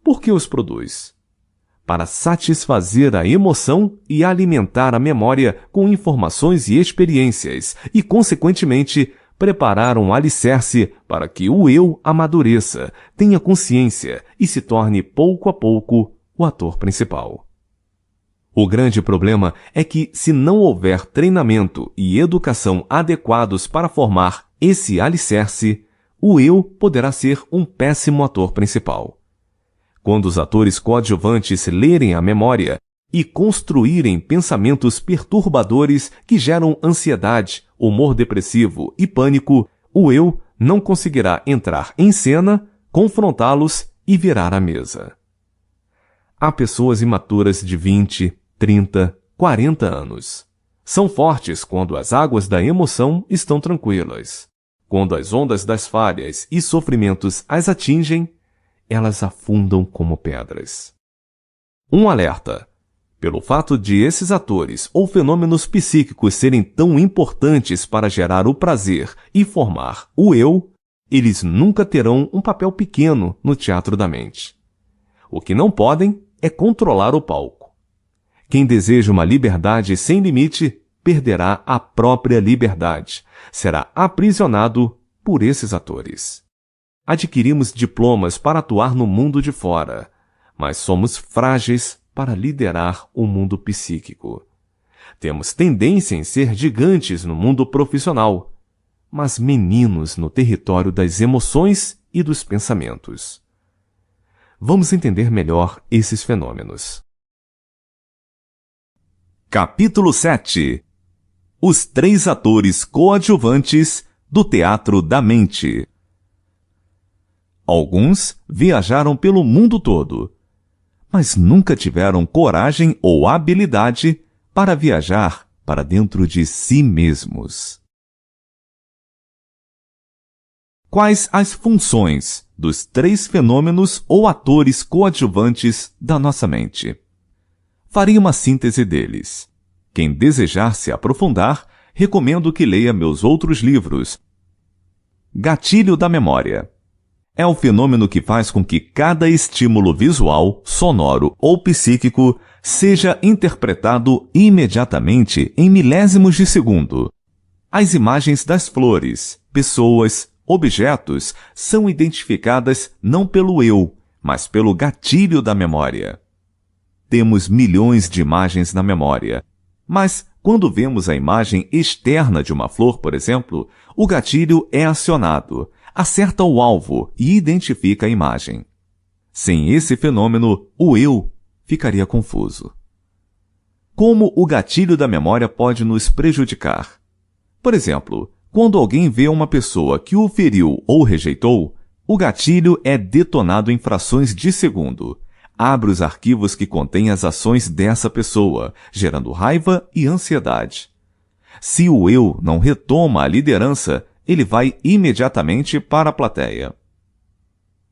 Por que os produz? Para satisfazer a emoção e alimentar a memória com informações e experiências e, consequentemente, preparar um alicerce para que o eu amadureça, tenha consciência e se torne pouco a pouco o ator principal. O grande problema é que, se não houver treinamento e educação adequados para formar esse alicerce, o eu poderá ser um péssimo ator principal. Quando os atores coadjuvantes lerem a memória e construírem pensamentos perturbadores que geram ansiedade, humor depressivo e pânico, o eu não conseguirá entrar em cena, confrontá-los e virar a mesa. Há pessoas imaturas de 20, 30, 40 anos. São fortes quando as águas da emoção estão tranquilas. Quando as ondas das falhas e sofrimentos as atingem, elas afundam como pedras. Um alerta. Pelo fato de esses atores ou fenômenos psíquicos serem tão importantes para gerar o prazer e formar o eu, eles nunca terão um papel pequeno no teatro da mente. O que não podem é controlar o palco. Quem deseja uma liberdade sem limite perderá a própria liberdade, será aprisionado por esses atores. Adquirimos diplomas para atuar no mundo de fora, mas somos frágeis para liderar o mundo psíquico. Temos tendência em ser gigantes no mundo profissional, mas meninos no território das emoções e dos pensamentos. Vamos entender melhor esses fenômenos. Capítulo 7. Os 3 atores coadjuvantes do teatro da mente. Alguns viajaram pelo mundo todo, mas nunca tiveram coragem ou habilidade para viajar para dentro de si mesmos. Quais as funções dos 3 fenômenos ou atores coadjuvantes da nossa mente? Farei uma síntese deles. Quem desejar se aprofundar, recomendo que leia meus outros livros. Gatilho da Memória. É o fenômeno que faz com que cada estímulo visual, sonoro ou psíquico seja interpretado imediatamente em milésimos de segundo. As imagens das flores, pessoas, objetos são identificadas não pelo eu, mas pelo gatilho da memória. Temos milhões de imagens na memória, mas quando vemos a imagem externa de uma flor, por exemplo, o gatilho é acionado, acerta o alvo e identifica a imagem. Sem esse fenômeno, o eu ficaria confuso. Como o gatilho da memória pode nos prejudicar? Por exemplo, quando alguém vê uma pessoa que o feriu ou rejeitou, o gatilho é detonado em frações de segundo. Abre os arquivos que contêm as ações dessa pessoa, gerando raiva e ansiedade. Se o eu não retoma a liderança, ele vai imediatamente para a plateia.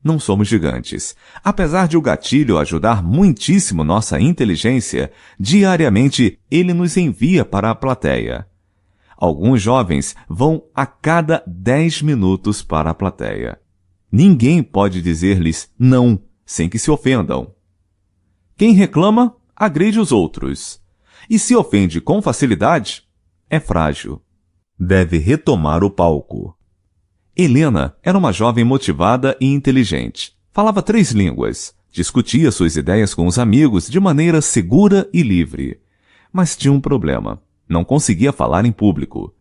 Não somos gigantes. Apesar de o gatilho ajudar muitíssimo nossa inteligência, diariamente ele nos envia para a plateia. Alguns jovens vão a cada 10 minutos para a plateia. Ninguém pode dizer-lhes não, sem que se ofendam. Quem reclama, agride os outros. E se ofende com facilidade, é frágil. Deve retomar o palco. Helena era uma jovem motivada e inteligente. Falava 3 línguas. Discutia suas ideias com os amigos de maneira segura e livre. Mas tinha um problema. Não conseguia falar em público.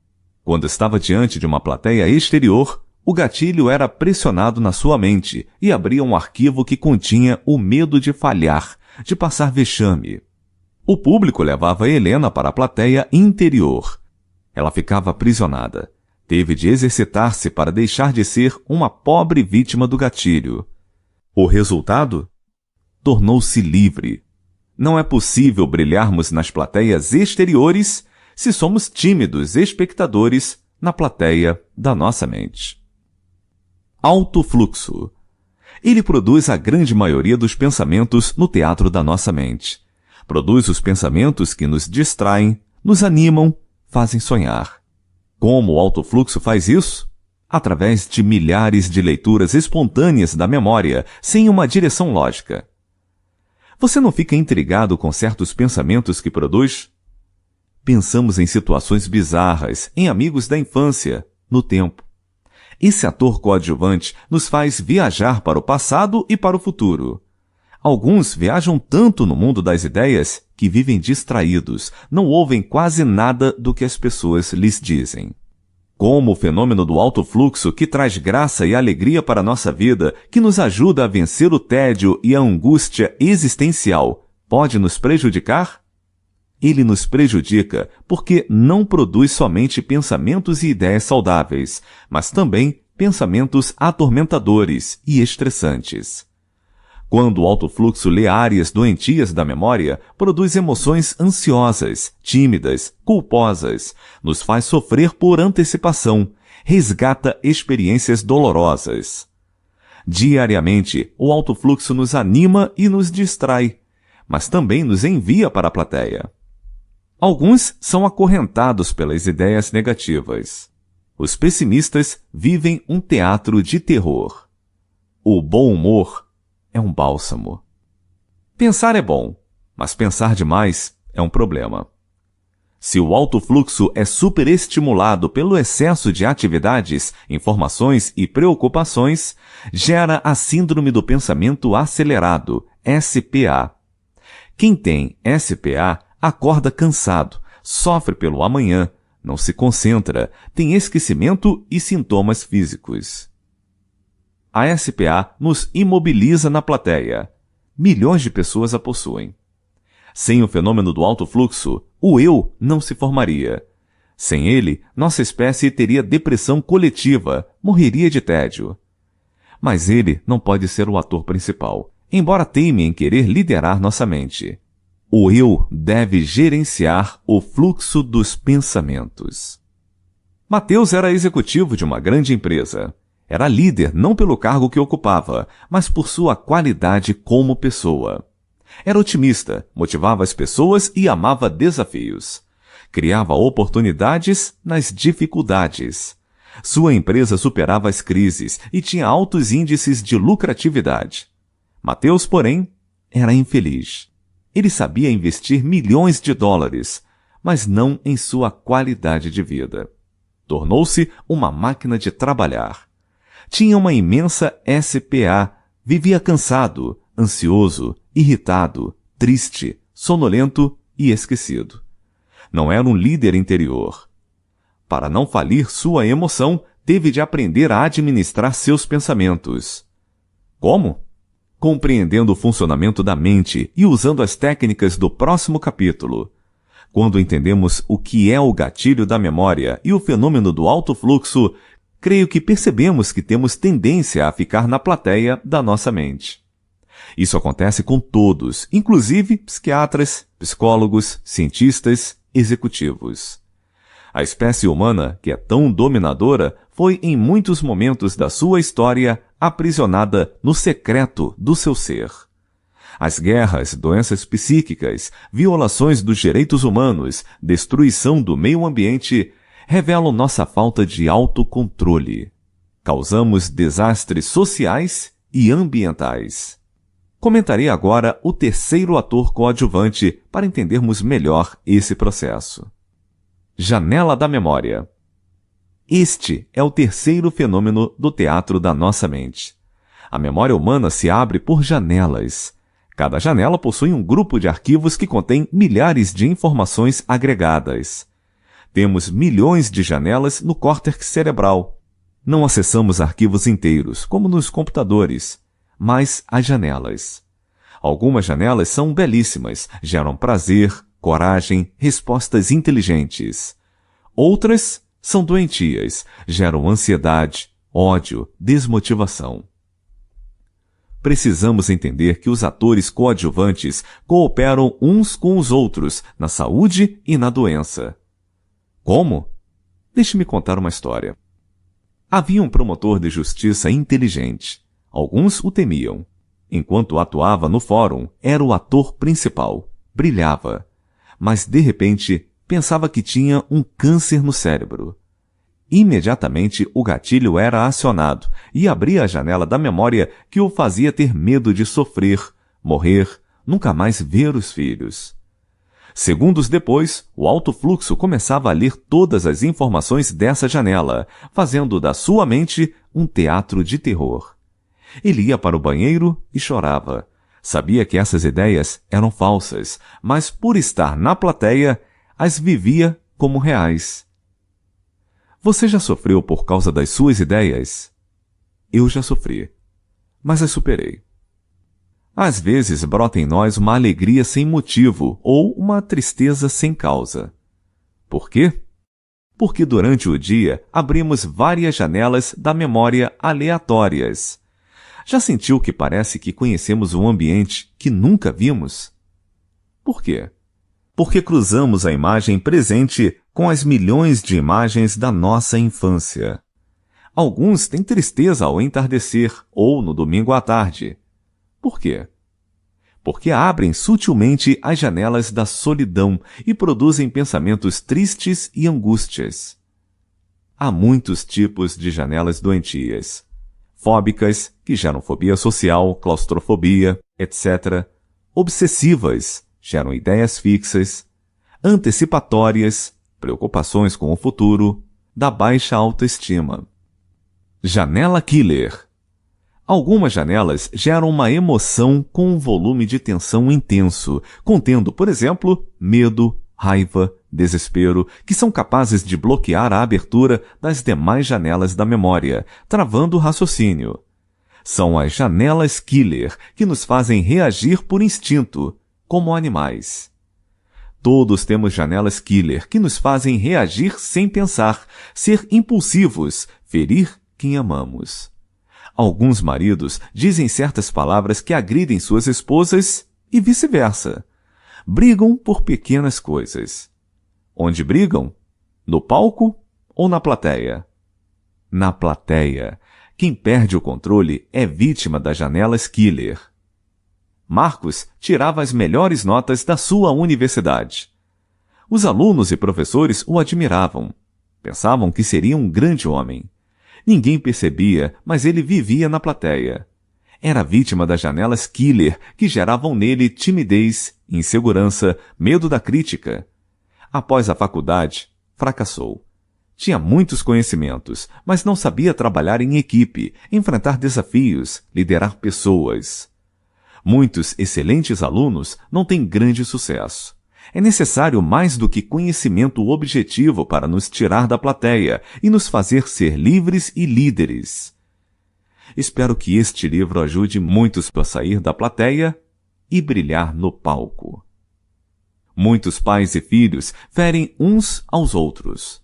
Quando estava diante de uma plateia exterior, o gatilho era pressionado na sua mente e abria um arquivo que continha o medo de falhar, de passar vexame. O público levava Helena para a plateia interior. Ela ficava aprisionada. Teve de exercitar-se para deixar de ser uma pobre vítima do gatilho. O resultado? Tornou-se livre. Não é possível brilharmos nas plateias exteriores se somos tímidos espectadores na plateia da nossa mente. Alto fluxo. Ele produz a grande maioria dos pensamentos no teatro da nossa mente. Produz os pensamentos que nos distraem, nos animam, fazem sonhar. Como o alto fluxo faz isso? Através de milhares de leituras espontâneas da memória, sem uma direção lógica. Você não fica intrigado com certos pensamentos que produz? Pensamos em situações bizarras, em amigos da infância, no tempo. Esse ator coadjuvante nos faz viajar para o passado e para o futuro. Alguns viajam tanto no mundo das ideias que vivem distraídos, não ouvem quase nada do que as pessoas lhes dizem. Como o fenômeno do alto fluxo, que traz graça e alegria para a nossa vida, que nos ajuda a vencer o tédio e a angústia existencial, pode nos prejudicar? Ele nos prejudica porque não produz somente pensamentos e ideias saudáveis, mas também pensamentos atormentadores e estressantes. Quando o alto fluxo lê áreas doentias da memória, produz emoções ansiosas, tímidas, culposas, nos faz sofrer por antecipação, resgata experiências dolorosas. Diariamente, o alto fluxo nos anima e nos distrai, mas também nos envia para a plateia. Alguns são acorrentados pelas ideias negativas. Os pessimistas vivem um teatro de terror. O bom humor é um bálsamo. Pensar é bom, mas pensar demais é um problema. Se o alto fluxo é superestimulado pelo excesso de atividades, informações e preocupações, gera a síndrome do pensamento acelerado, SPA. Quem tem SPA acorda cansado, sofre pelo amanhã, não se concentra, tem esquecimento e sintomas físicos. A SPA nos imobiliza na plateia. Milhões de pessoas a possuem. Sem o fenômeno do alto fluxo, o eu não se formaria. Sem ele, nossa espécie teria depressão coletiva, morreria de tédio. Mas ele não pode ser o ator principal, embora teime em querer liderar nossa mente. O eu deve gerenciar o fluxo dos pensamentos. Mateus era executivo de uma grande empresa. Era líder não pelo cargo que ocupava, mas por sua qualidade como pessoa. Era otimista, motivava as pessoas e amava desafios. Criava oportunidades nas dificuldades. Sua empresa superava as crises e tinha altos índices de lucratividade. Mateus, porém, era infeliz. Ele sabia investir milhões de dólares, mas não em sua qualidade de vida. Tornou-se uma máquina de trabalhar. Tinha uma imensa SPA, vivia cansado, ansioso, irritado, triste, sonolento e esquecido. Não era um líder interior. Para não falir sua emoção, teve de aprender a administrar seus pensamentos. Como? Compreendendo o funcionamento da mente e usando as técnicas do próximo capítulo. Quando entendemos o que é o gatilho da memória e o fenômeno do alto fluxo, creio que percebemos que temos tendência a ficar na plateia da nossa mente. Isso acontece com todos, inclusive psiquiatras, psicólogos, cientistas, executivos. A espécie humana, que é tão dominadora, foi em muitos momentos da sua história aprisionada no secreto do seu ser. As guerras, doenças psíquicas, violações dos direitos humanos, destruição do meio ambiente revelam nossa falta de autocontrole. Causamos desastres sociais e ambientais. Comentarei agora o terceiro ator coadjuvante para entendermos melhor esse processo. Janela da memória. Este é o terceiro fenômeno do teatro da nossa mente. A memória humana se abre por janelas. Cada janela possui um grupo de arquivos que contém milhares de informações agregadas. Temos milhões de janelas no córtex cerebral. Não acessamos arquivos inteiros, como nos computadores, mas as janelas. Algumas janelas são belíssimas, geram prazer, coragem, respostas inteligentes. Outras são doentias, geram ansiedade, ódio, desmotivação. Precisamos entender que os atores coadjuvantes cooperam uns com os outros na saúde e na doença. Como? Deixe-me contar uma história. Havia um promotor de justiça inteligente. Alguns o temiam. Enquanto atuava no fórum, era o ator principal. Brilhava. Mas, de repente, pensava que tinha um câncer no cérebro. Imediatamente, o gatilho era acionado e abria a janela da memória que o fazia ter medo de sofrer, morrer, nunca mais ver os filhos. Segundos depois, o alto fluxo começava a ler todas as informações dessa janela, fazendo da sua mente um teatro de terror. Ele ia para o banheiro e chorava. Sabia que essas ideias eram falsas, mas por estar na plateia, as vivia como reais. Você já sofreu por causa das suas ideias? Eu já sofri, mas as superei. Às vezes brota em nós uma alegria sem motivo ou uma tristeza sem causa. Por quê? Porque durante o dia abrimos várias janelas da memória aleatórias. Já sentiu que parece que conhecemos um ambiente que nunca vimos? Por quê? Porque cruzamos a imagem presente com as milhões de imagens da nossa infância. Alguns têm tristeza ao entardecer ou no domingo à tarde. Por quê? Porque abrem sutilmente as janelas da solidão e produzem pensamentos tristes e angústias. Há muitos tipos de janelas doentias. Fóbicas, que geram fobia social, claustrofobia, etc. Obsessivas, geram ideias fixas. Antecipatórias, preocupações com o futuro, da baixa autoestima. Janela killer. Algumas janelas geram uma emoção com um volume de tensão intenso, contendo, por exemplo, medo, raiva, desespero, que são capazes de bloquear a abertura das demais janelas da memória, travando o raciocínio. São as janelas killer que nos fazem reagir por instinto, como animais. Todos temos janelas killer que nos fazem reagir sem pensar, ser impulsivos, ferir quem amamos. Alguns maridos dizem certas palavras que agridem suas esposas e vice-versa. Brigam por pequenas coisas. Onde brigam? No palco ou na plateia? Na plateia. Quem perde o controle é vítima das janelas killer. Marcos tirava as melhores notas da sua universidade. Os alunos e professores o admiravam. Pensavam que seria um grande homem. Ninguém percebia, mas ele vivia na plateia. Era vítima das janelas killer que geravam nele timidez, insegurança, medo da crítica. Após a faculdade, fracassou. Tinha muitos conhecimentos, mas não sabia trabalhar em equipe, enfrentar desafios, liderar pessoas. Muitos excelentes alunos não têm grande sucesso. É necessário mais do que conhecimento objetivo para nos tirar da plateia e nos fazer ser livres e líderes. Espero que este livro ajude muitos a sair da plateia e brilhar no palco. Muitos pais e filhos ferem uns aos outros.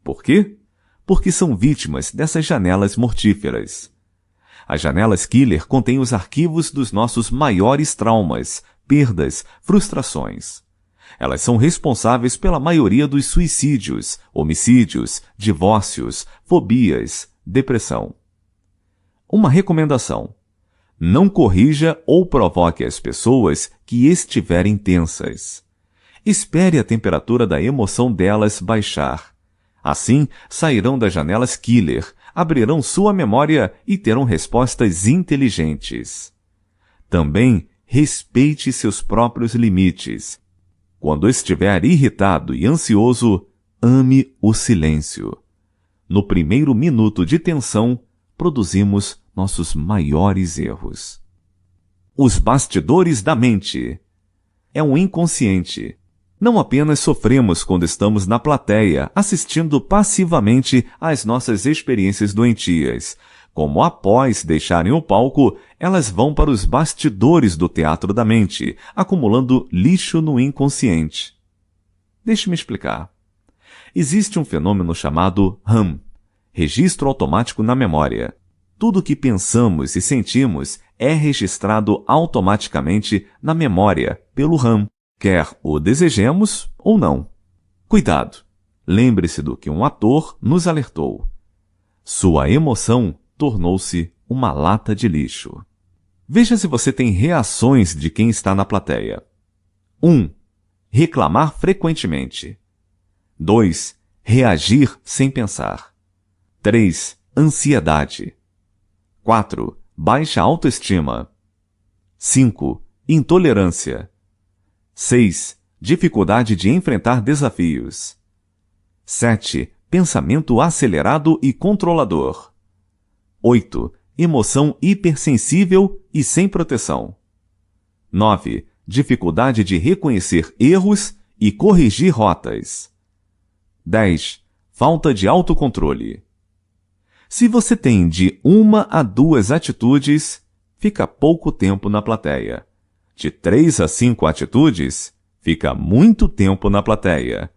Por quê? Porque são vítimas dessas janelas mortíferas. As janelas killer contêm os arquivos dos nossos maiores traumas, perdas, frustrações. Elas são responsáveis pela maioria dos suicídios, homicídios, divórcios, fobias, depressão. Uma recomendação: não corrija ou provoque as pessoas que estiverem tensas. Espere a temperatura da emoção delas baixar. Assim, sairão das janelas killer, abrirão sua memória e terão respostas inteligentes. Também respeite seus próprios limites. Quando estiver irritado e ansioso, ame o silêncio. No primeiro minuto de tensão, produzimos nossos maiores erros. Os bastidores da mente. É um inconsciente. Não apenas sofremos quando estamos na plateia, assistindo passivamente às nossas experiências doentias. Como após deixarem o palco, elas vão para os bastidores do teatro da mente, acumulando lixo no inconsciente. Deixe-me explicar. Existe um fenômeno chamado RAM, registro automático na memória. Tudo o que pensamos e sentimos é registrado automaticamente na memória pelo RAM, quer o desejemos ou não. Cuidado! Lembre-se do que um ator nos alertou. Sua emoção tornou-se uma lata de lixo. Veja se você tem reações de quem está na plateia. 1. Reclamar frequentemente. 2. Reagir sem pensar. 3. Ansiedade. 4. Baixa autoestima. 5. Intolerância. 6. Dificuldade de enfrentar desafios. 7. Pensamento acelerado e controlador. 8. Emoção hipersensível e sem proteção. 9. Dificuldade de reconhecer erros e corrigir rotas. 10. Falta de autocontrole. Se você tem de 1 a 2 atitudes, fica pouco tempo na plateia. De 3 a 5 atitudes, fica muito tempo na plateia.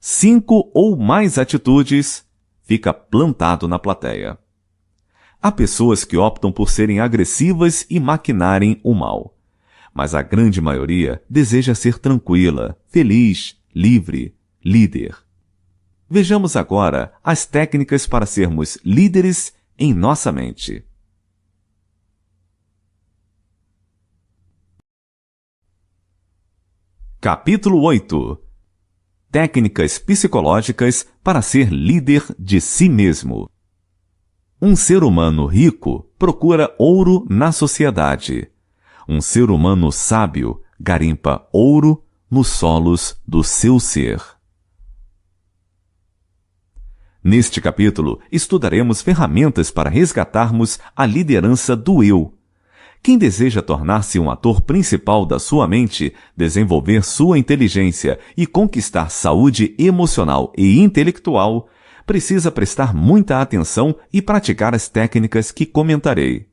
5 ou mais atitudes, fica plantado na plateia. Há pessoas que optam por serem agressivas e maquinarem o mal. Mas a grande maioria deseja ser tranquila, feliz, livre, líder. Vejamos agora as técnicas para sermos líderes em nossa mente. Capítulo 8. Técnicas psicológicas para ser líder de si mesmo. Um ser humano rico procura ouro na sociedade. Um ser humano sábio garimpa ouro nos solos do seu ser. Neste capítulo, estudaremos ferramentas para resgatarmos a liderança do eu. Quem deseja tornar-se um ator principal da sua mente, desenvolver sua inteligência e conquistar saúde emocional e intelectual, precisa prestar muita atenção e praticar as técnicas que comentarei.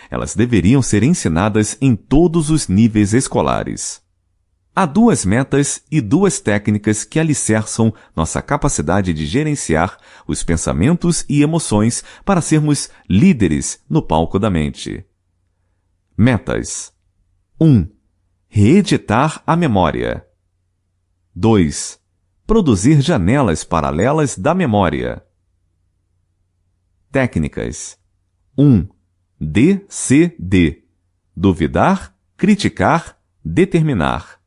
Elas deveriam ser ensinadas em todos os níveis escolares. Há 2 metas e 2 técnicas que alicerçam nossa capacidade de gerenciar os pensamentos e emoções para sermos líderes no palco da mente. Metas: 1. Reeditar a memória. 2. Produzir janelas paralelas da memória. Técnicas: 1. DCD. Duvidar, criticar, determinar.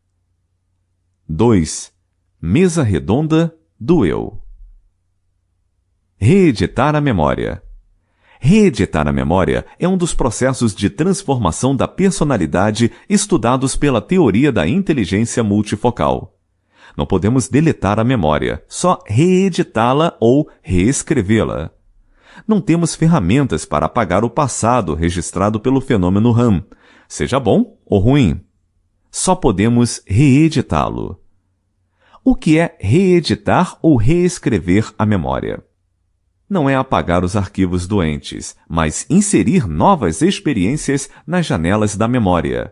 2. Mesa redonda do eu. Reeditar a memória. Reeditar a memória é um dos processos de transformação da personalidade estudados pela teoria da inteligência multifocal. Não podemos deletar a memória, só reeditá-la ou reescrevê-la. Não temos ferramentas para apagar o passado registrado pelo fenômeno RAM, seja bom ou ruim. Só podemos reeditá-lo. O que é reeditar ou reescrever a memória? Não é apagar os arquivos doentes, mas inserir novas experiências nas janelas da memória.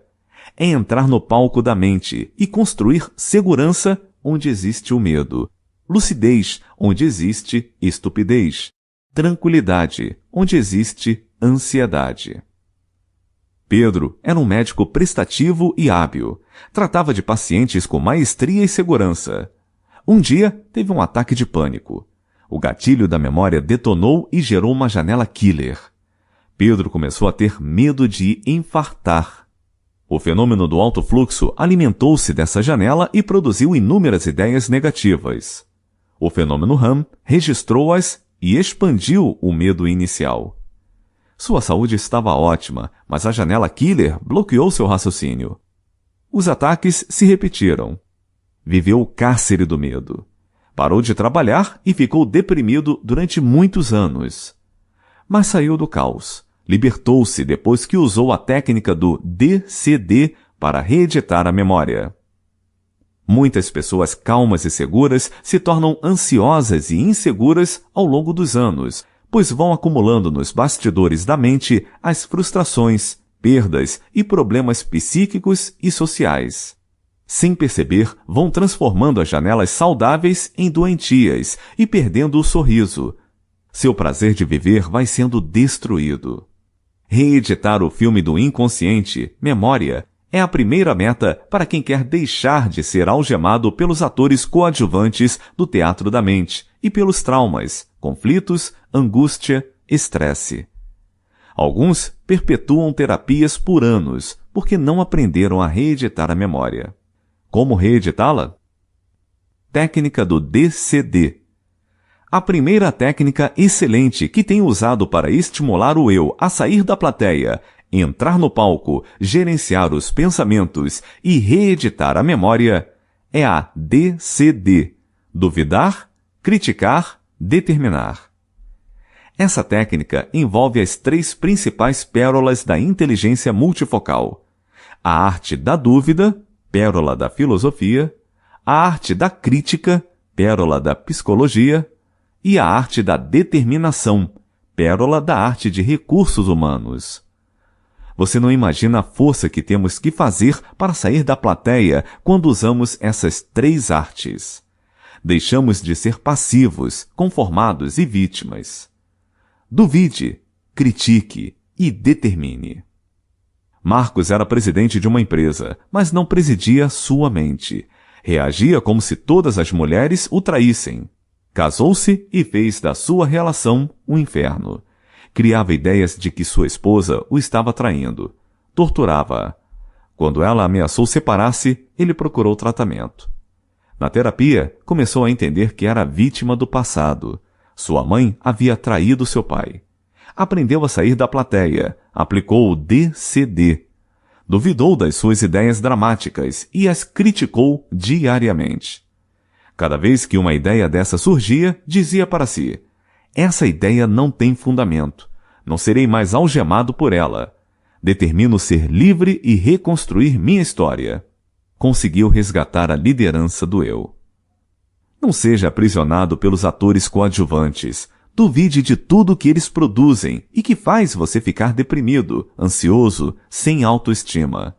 É entrar no palco da mente e construir segurança onde existe o medo, lucidez onde existe estupidez, tranquilidade onde existe ansiedade. Pedro era um médico prestativo e hábil. Tratava de pacientes com maestria e segurança. Um dia, teve um ataque de pânico. O gatilho da memória detonou e gerou uma janela killer. Pedro começou a ter medo de infartar. O fenômeno do alto fluxo alimentou-se dessa janela e produziu inúmeras ideias negativas. O fenômeno RAM registrou-as e expandiu o medo inicial. Sua saúde estava ótima, mas a janela killer bloqueou seu raciocínio. Os ataques se repetiram. Viveu o cárcere do medo. Parou de trabalhar e ficou deprimido durante muitos anos. Mas saiu do caos. Libertou-se depois que usou a técnica do DCD para reeditar a memória. Muitas pessoas calmas e seguras se tornam ansiosas e inseguras ao longo dos anos, pois vão acumulando nos bastidores da mente as frustrações, perdas e problemas psíquicos e sociais. Sem perceber, vão transformando as janelas saudáveis em doentias e perdendo o sorriso. Seu prazer de viver vai sendo destruído. Reeditar o filme do inconsciente, Memória, é a primeira meta para quem quer deixar de ser algemado pelos atores coadjuvantes do teatro da mente e pelos traumas, conflitos, angústia, estresse. Alguns perpetuam terapias por anos porque não aprenderam a reeditar a memória. Como reeditá-la? Técnica do DCD. A primeira técnica excelente que tenho usado para estimular o eu a sair da plateia, entrar no palco, gerenciar os pensamentos e reeditar a memória é a DCD. Duvidar, criticar, determinar. Essa técnica envolve as 3 principais pérolas da inteligência multifocal: a arte da dúvida, pérola da filosofia, a arte da crítica, pérola da psicologia, e a arte da determinação, pérola da arte de recursos humanos. Você não imagina a força que temos que fazer para sair da plateia quando usamos essas 3 artes. Deixamos de ser passivos, conformados e vítimas. Duvide, critique e determine. Marcos era presidente de uma empresa, mas não presidia sua mente. Reagia como se todas as mulheres o traíssem. Casou-se e fez da sua relação um inferno. Criava ideias de que sua esposa o estava traindo. Torturava-a. Quando ela ameaçou separar-se, ele procurou tratamento. Na terapia, começou a entender que era vítima do passado. Sua mãe havia traído seu pai. Aprendeu a sair da plateia, aplicou o DCD. Duvidou das suas ideias dramáticas e as criticou diariamente. Cada vez que uma ideia dessa surgia, dizia para si: essa ideia não tem fundamento. Não serei mais algemado por ela. Determino ser livre e reconstruir minha história. Conseguiu resgatar a liderança do eu. Não seja aprisionado pelos atores coadjuvantes. Duvide de tudo que eles produzem e que faz você ficar deprimido, ansioso, sem autoestima.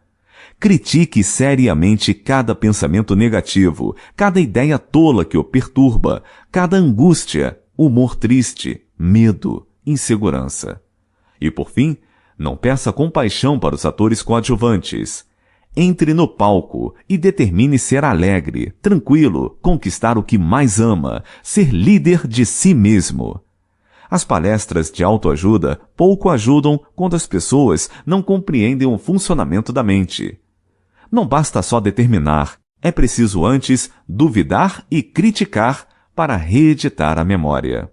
Critique seriamente cada pensamento negativo, cada ideia tola que o perturba, cada angústia, humor triste, medo, insegurança. E por fim, não peça compaixão para os atores coadjuvantes. Entre no palco e determine ser alegre, tranquilo, conquistar o que mais ama, ser líder de si mesmo. As palestras de autoajuda pouco ajudam quando as pessoas não compreendem o funcionamento da mente. Não basta só determinar, é preciso antes duvidar e criticar para reeditar a memória.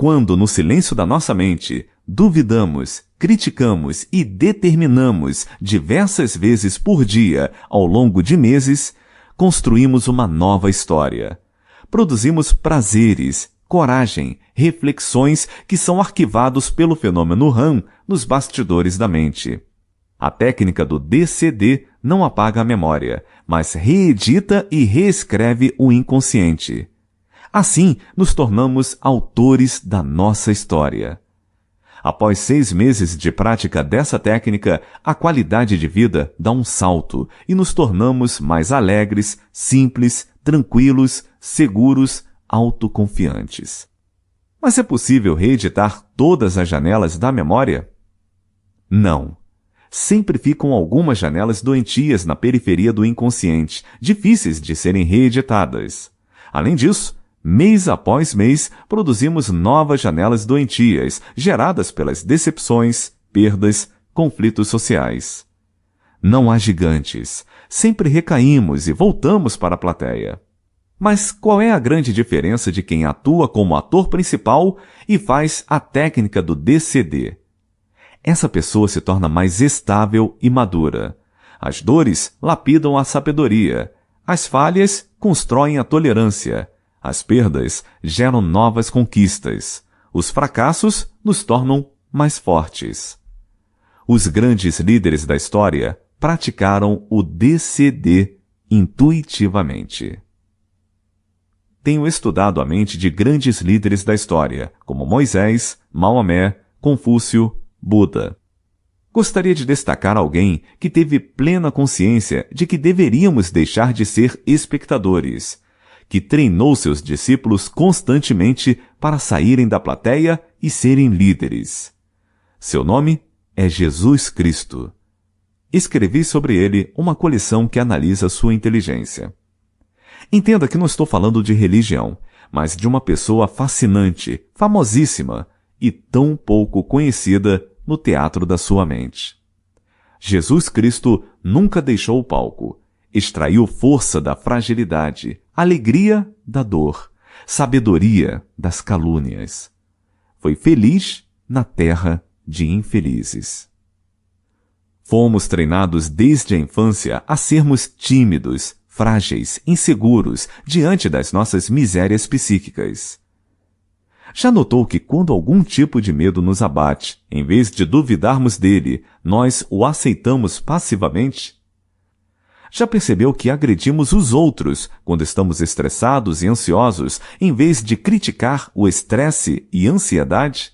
Quando, no silêncio da nossa mente, duvidamos, criticamos e determinamos diversas vezes por dia ao longo de meses, construímos uma nova história. Produzimos prazeres, coragem, reflexões que são arquivados pelo fenômeno RAM nos bastidores da mente. A técnica do DCD não apaga a memória, mas reedita e reescreve o inconsciente. Assim, nos tornamos autores da nossa história. Após 6 meses de prática dessa técnica, a qualidade de vida dá um salto e nos tornamos mais alegres, simples, tranquilos, seguros, autoconfiantes. Mas é possível reeditar todas as janelas da memória? Não. Sempre ficam algumas janelas doentias na periferia do inconsciente, difíceis de serem reeditadas. Além disso, mês após mês, produzimos novas janelas doentias, geradas pelas decepções, perdas, conflitos sociais. Não há gigantes. Sempre recaímos e voltamos para a plateia. Mas qual é a grande diferença de quem atua como ator principal e faz a técnica do DCD? Essa pessoa se torna mais estável e madura. As dores lapidam a sabedoria. As falhas constroem a tolerância. As perdas geram novas conquistas. Os fracassos nos tornam mais fortes. Os grandes líderes da história praticaram o DCD intuitivamente. Tenho estudado a mente de grandes líderes da história, como Moisés, Maomé, Confúcio, Buda. Gostaria de destacar alguém que teve plena consciência de que deveríamos deixar de ser espectadores, que treinou seus discípulos constantemente para saírem da plateia e serem líderes. Seu nome é Jesus Cristo. Escrevi sobre ele uma coleção que analisa sua inteligência. Entenda que não estou falando de religião, mas de uma pessoa fascinante, famosíssima e tão pouco conhecida no teatro da sua mente. Jesus Cristo nunca deixou o palco. Extraiu força da fragilidade, alegria da dor, sabedoria das calúnias. Foi feliz na terra de infelizes. Fomos treinados desde a infância a sermos tímidos, frágeis, inseguros diante das nossas misérias psíquicas. Já notou que quando algum tipo de medo nos abate, em vez de duvidarmos dele, nós o aceitamos passivamente? Já percebeu que agredimos os outros quando estamos estressados e ansiosos, em vez de criticar o estresse e ansiedade?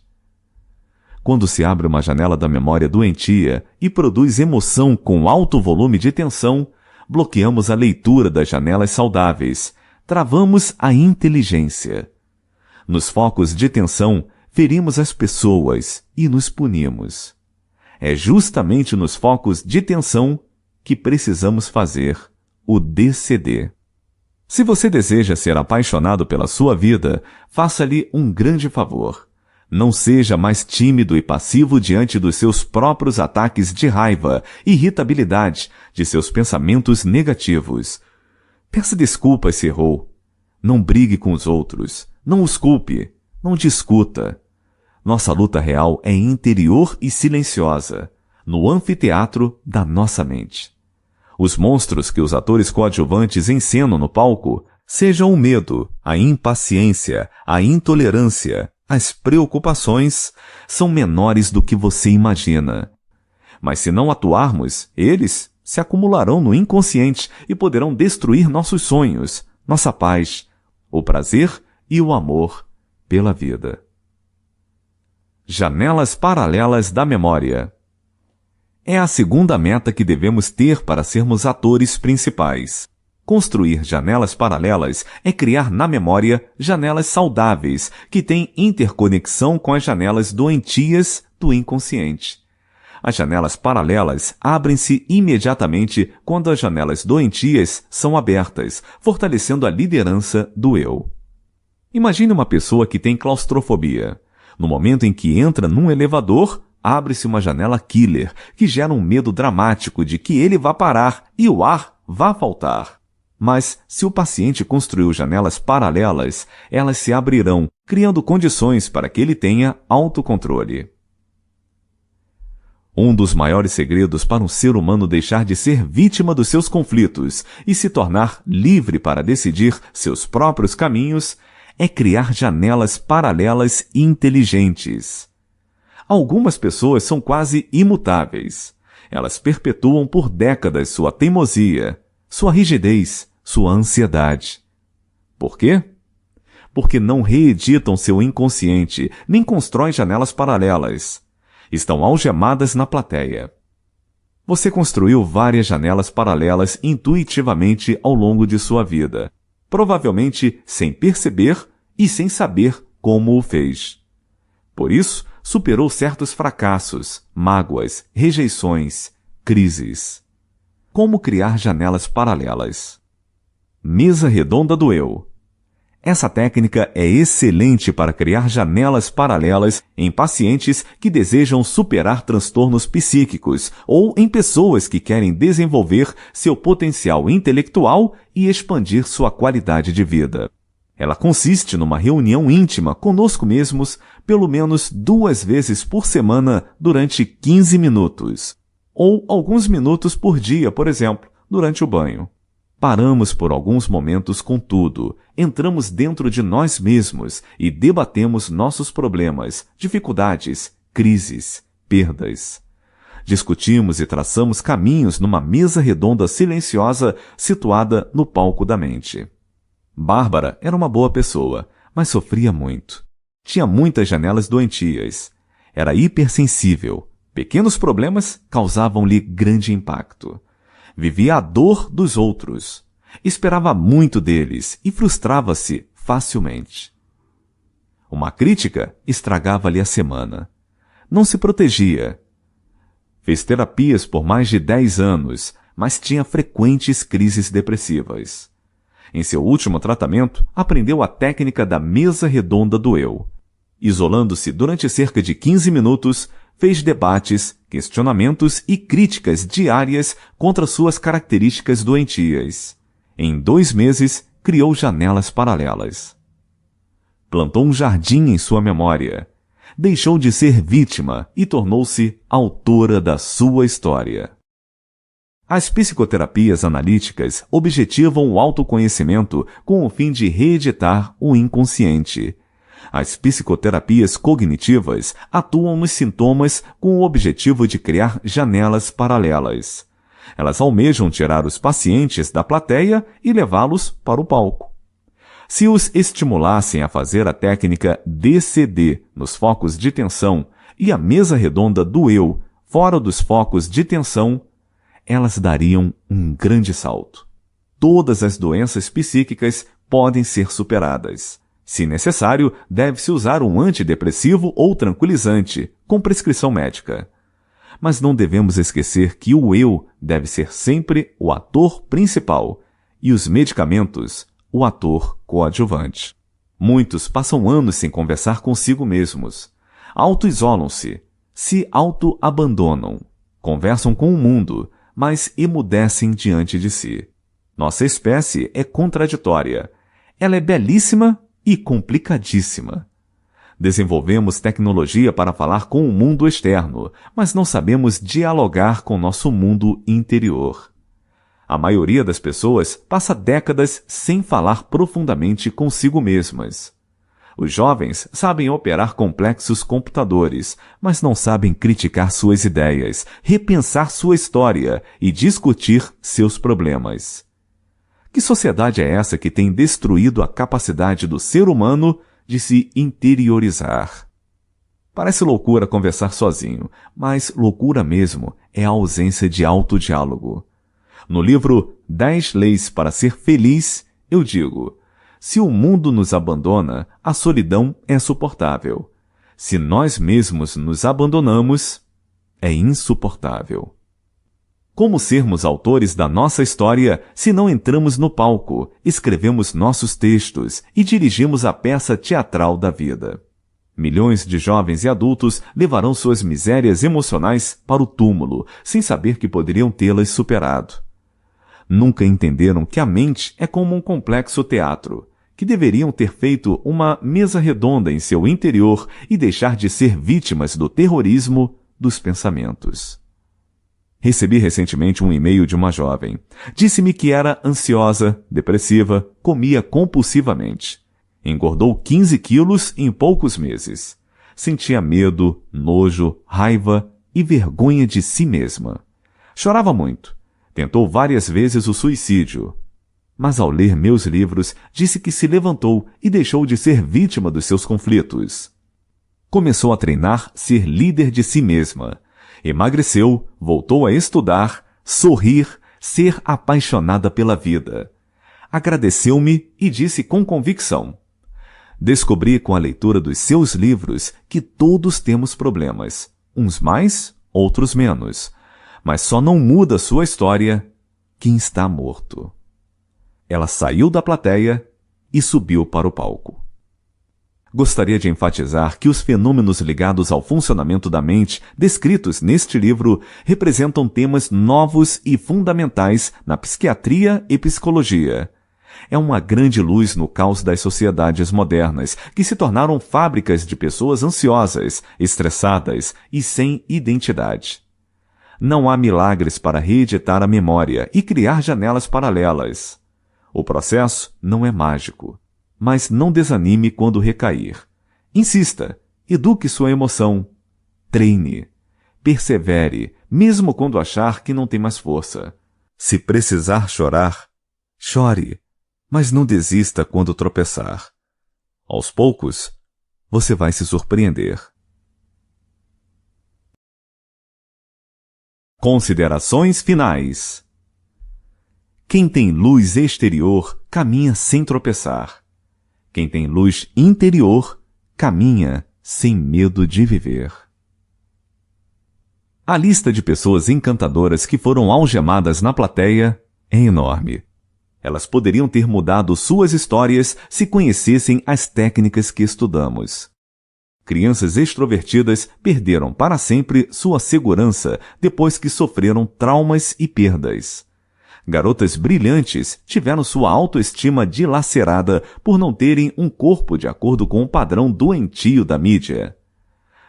Quando se abre uma janela da memória doentia e produz emoção com alto volume de tensão, bloqueamos a leitura das janelas saudáveis, travamos a inteligência. Nos focos de tensão, ferimos as pessoas e nos punimos. É justamente nos focos de tensão que precisamos fazer o DCD. Se você deseja ser apaixonado pela sua vida, faça-lhe um grande favor. Não seja mais tímido e passivo diante dos seus próprios ataques de raiva, irritabilidade, de seus pensamentos negativos. Peça desculpas se errou. Não brigue com os outros. Não os culpe. Não discuta. Nossa luta real é interior e silenciosa, no anfiteatro da nossa mente. Os monstros que os atores coadjuvantes encenam no palco, sejam o medo, a impaciência, a intolerância, as preocupações, são menores do que você imagina. Mas se não atuarmos, eles se acumularão no inconsciente e poderão destruir nossos sonhos, nossa paz, o prazer e o amor pela vida. Janelas paralelas da memória. É a segunda meta que devemos ter para sermos atores principais. Construir janelas paralelas é criar na memória janelas saudáveis que têm interconexão com as janelas doentias do inconsciente. As janelas paralelas abrem-se imediatamente quando as janelas doentias são abertas, fortalecendo a liderança do eu. Imagine uma pessoa que tem claustrofobia. No momento em que entra num elevador, abre-se uma janela killer, que gera um medo dramático de que ele vá parar e o ar vá faltar. Mas, se o paciente construiu janelas paralelas, elas se abrirão, criando condições para que ele tenha autocontrole. Um dos maiores segredos para um ser humano deixar de ser vítima dos seus conflitos e se tornar livre para decidir seus próprios caminhos é criar janelas paralelas inteligentes. Algumas pessoas são quase imutáveis. Elas perpetuam por décadas sua teimosia, sua rigidez, sua ansiedade. Por quê? Porque não reeditam seu inconsciente, nem constroem janelas paralelas. Estão algemadas na plateia. Você construiu várias janelas paralelas intuitivamente ao longo de sua vida, provavelmente sem perceber e sem saber como o fez. Por isso, superou certos fracassos, mágoas, rejeições, crises. Como criar janelas paralelas? Mesa redonda do eu. Essa técnica é excelente para criar janelas paralelas em pacientes que desejam superar transtornos psíquicos ou em pessoas que querem desenvolver seu potencial intelectual e expandir sua qualidade de vida. Ela consiste numa reunião íntima conosco mesmos pelo menos 2 vezes por semana durante 15 minutos, ou alguns minutos por dia, por exemplo, durante o banho. Paramos por alguns momentos com tudo, entramos dentro de nós mesmos e debatemos nossos problemas, dificuldades, crises, perdas. Discutimos e traçamos caminhos numa mesa redonda silenciosa situada no palco da mente. Bárbara era uma boa pessoa, mas sofria muito. Tinha muitas janelas doentias. Era hipersensível. Pequenos problemas causavam-lhe grande impacto. Vivia a dor dos outros. Esperava muito deles e frustrava-se facilmente. Uma crítica estragava-lhe a semana. Não se protegia. Fez terapias por mais de 10 anos, mas tinha frequentes crises depressivas. Em seu último tratamento, aprendeu a técnica da mesa redonda do eu. Isolando-se durante cerca de 15 minutos, fez debates, questionamentos e críticas diárias contra suas características doentias. Em 2 meses, criou janelas paralelas. Plantou um jardim em sua memória. Deixou de ser vítima e tornou-se autora da sua história. As psicoterapias analíticas objetivam o autoconhecimento com o fim de reeditar o inconsciente. As psicoterapias cognitivas atuam nos sintomas com o objetivo de criar janelas paralelas. Elas almejam tirar os pacientes da plateia e levá-los para o palco. Se os estimulassem a fazer a técnica DCD nos focos de tensão e a mesa redonda do eu fora dos focos de tensão, elas dariam um grande salto. Todas as doenças psíquicas podem ser superadas. Se necessário, deve-se usar um antidepressivo ou tranquilizante, com prescrição médica. Mas não devemos esquecer que o eu deve ser sempre o ator principal e os medicamentos, o ator coadjuvante. Muitos passam anos sem conversar consigo mesmos. Auto-isolam-se, se auto-abandonam, conversam com o mundo, mas emudecem diante de si. Nossa espécie é contraditória. Ela é belíssima e complicadíssima. Desenvolvemos tecnologia para falar com o mundo externo, mas não sabemos dialogar com nosso mundo interior. A maioria das pessoas passa décadas sem falar profundamente consigo mesmas. Os jovens sabem operar complexos computadores, mas não sabem criticar suas ideias, repensar sua história e discutir seus problemas. Que sociedade é essa que tem destruído a capacidade do ser humano de se interiorizar? Parece loucura conversar sozinho, mas loucura mesmo é a ausência de autodiálogo. No livro 10 Leis para Ser Feliz, eu digo: se o mundo nos abandona, a solidão é suportável. Se nós mesmos nos abandonamos, é insuportável. Como sermos autores da nossa história se não entramos no palco, escrevemos nossos textos e dirigimos a peça teatral da vida? Milhões de jovens e adultos levarão suas misérias emocionais para o túmulo, sem saber que poderiam tê-las superado. Nunca entenderam que a mente é como um complexo teatro, que deveriam ter feito uma mesa redonda em seu interior e deixar de ser vítimas do terrorismo dos pensamentos. Recebi recentemente um e-mail de uma jovem. Disse-me que era ansiosa, depressiva, comia compulsivamente. Engordou 15 quilos em poucos meses. Sentia medo, nojo, raiva e vergonha de si mesma. Chorava muito. Tentou várias vezes o suicídio. Mas ao ler meus livros, disse que se levantou e deixou de ser vítima dos seus conflitos. Começou a treinar ser líder de si mesma. Emagreceu, voltou a estudar, sorrir, ser apaixonada pela vida. Agradeceu-me e disse com convicção: descobri com a leitura dos seus livros que todos temos problemas, uns mais, outros menos, mas só não muda sua história quem está morto. Ela saiu da plateia e subiu para o palco. Gostaria de enfatizar que os fenômenos ligados ao funcionamento da mente descritos neste livro representam temas novos e fundamentais na psiquiatria e psicologia. É uma grande luz no caos das sociedades modernas, que se tornaram fábricas de pessoas ansiosas, estressadas e sem identidade. Não há milagres para reeditar a memória e criar janelas paralelas. O processo não é mágico, mas não desanime quando recair. Insista, eduque sua emoção, treine, persevere, mesmo quando achar que não tem mais força. Se precisar chorar, chore, mas não desista quando tropeçar. Aos poucos, você vai se surpreender. Considerações finais. Quem tem luz exterior, caminha sem tropeçar. Quem tem luz interior, caminha sem medo de viver. A lista de pessoas encantadoras que foram algemadas na plateia é enorme. Elas poderiam ter mudado suas histórias se conhecessem as técnicas que estudamos. Crianças extrovertidas perderam para sempre sua segurança depois que sofreram traumas e perdas. Garotas brilhantes tiveram sua autoestima dilacerada por não terem um corpo de acordo com o padrão doentio da mídia.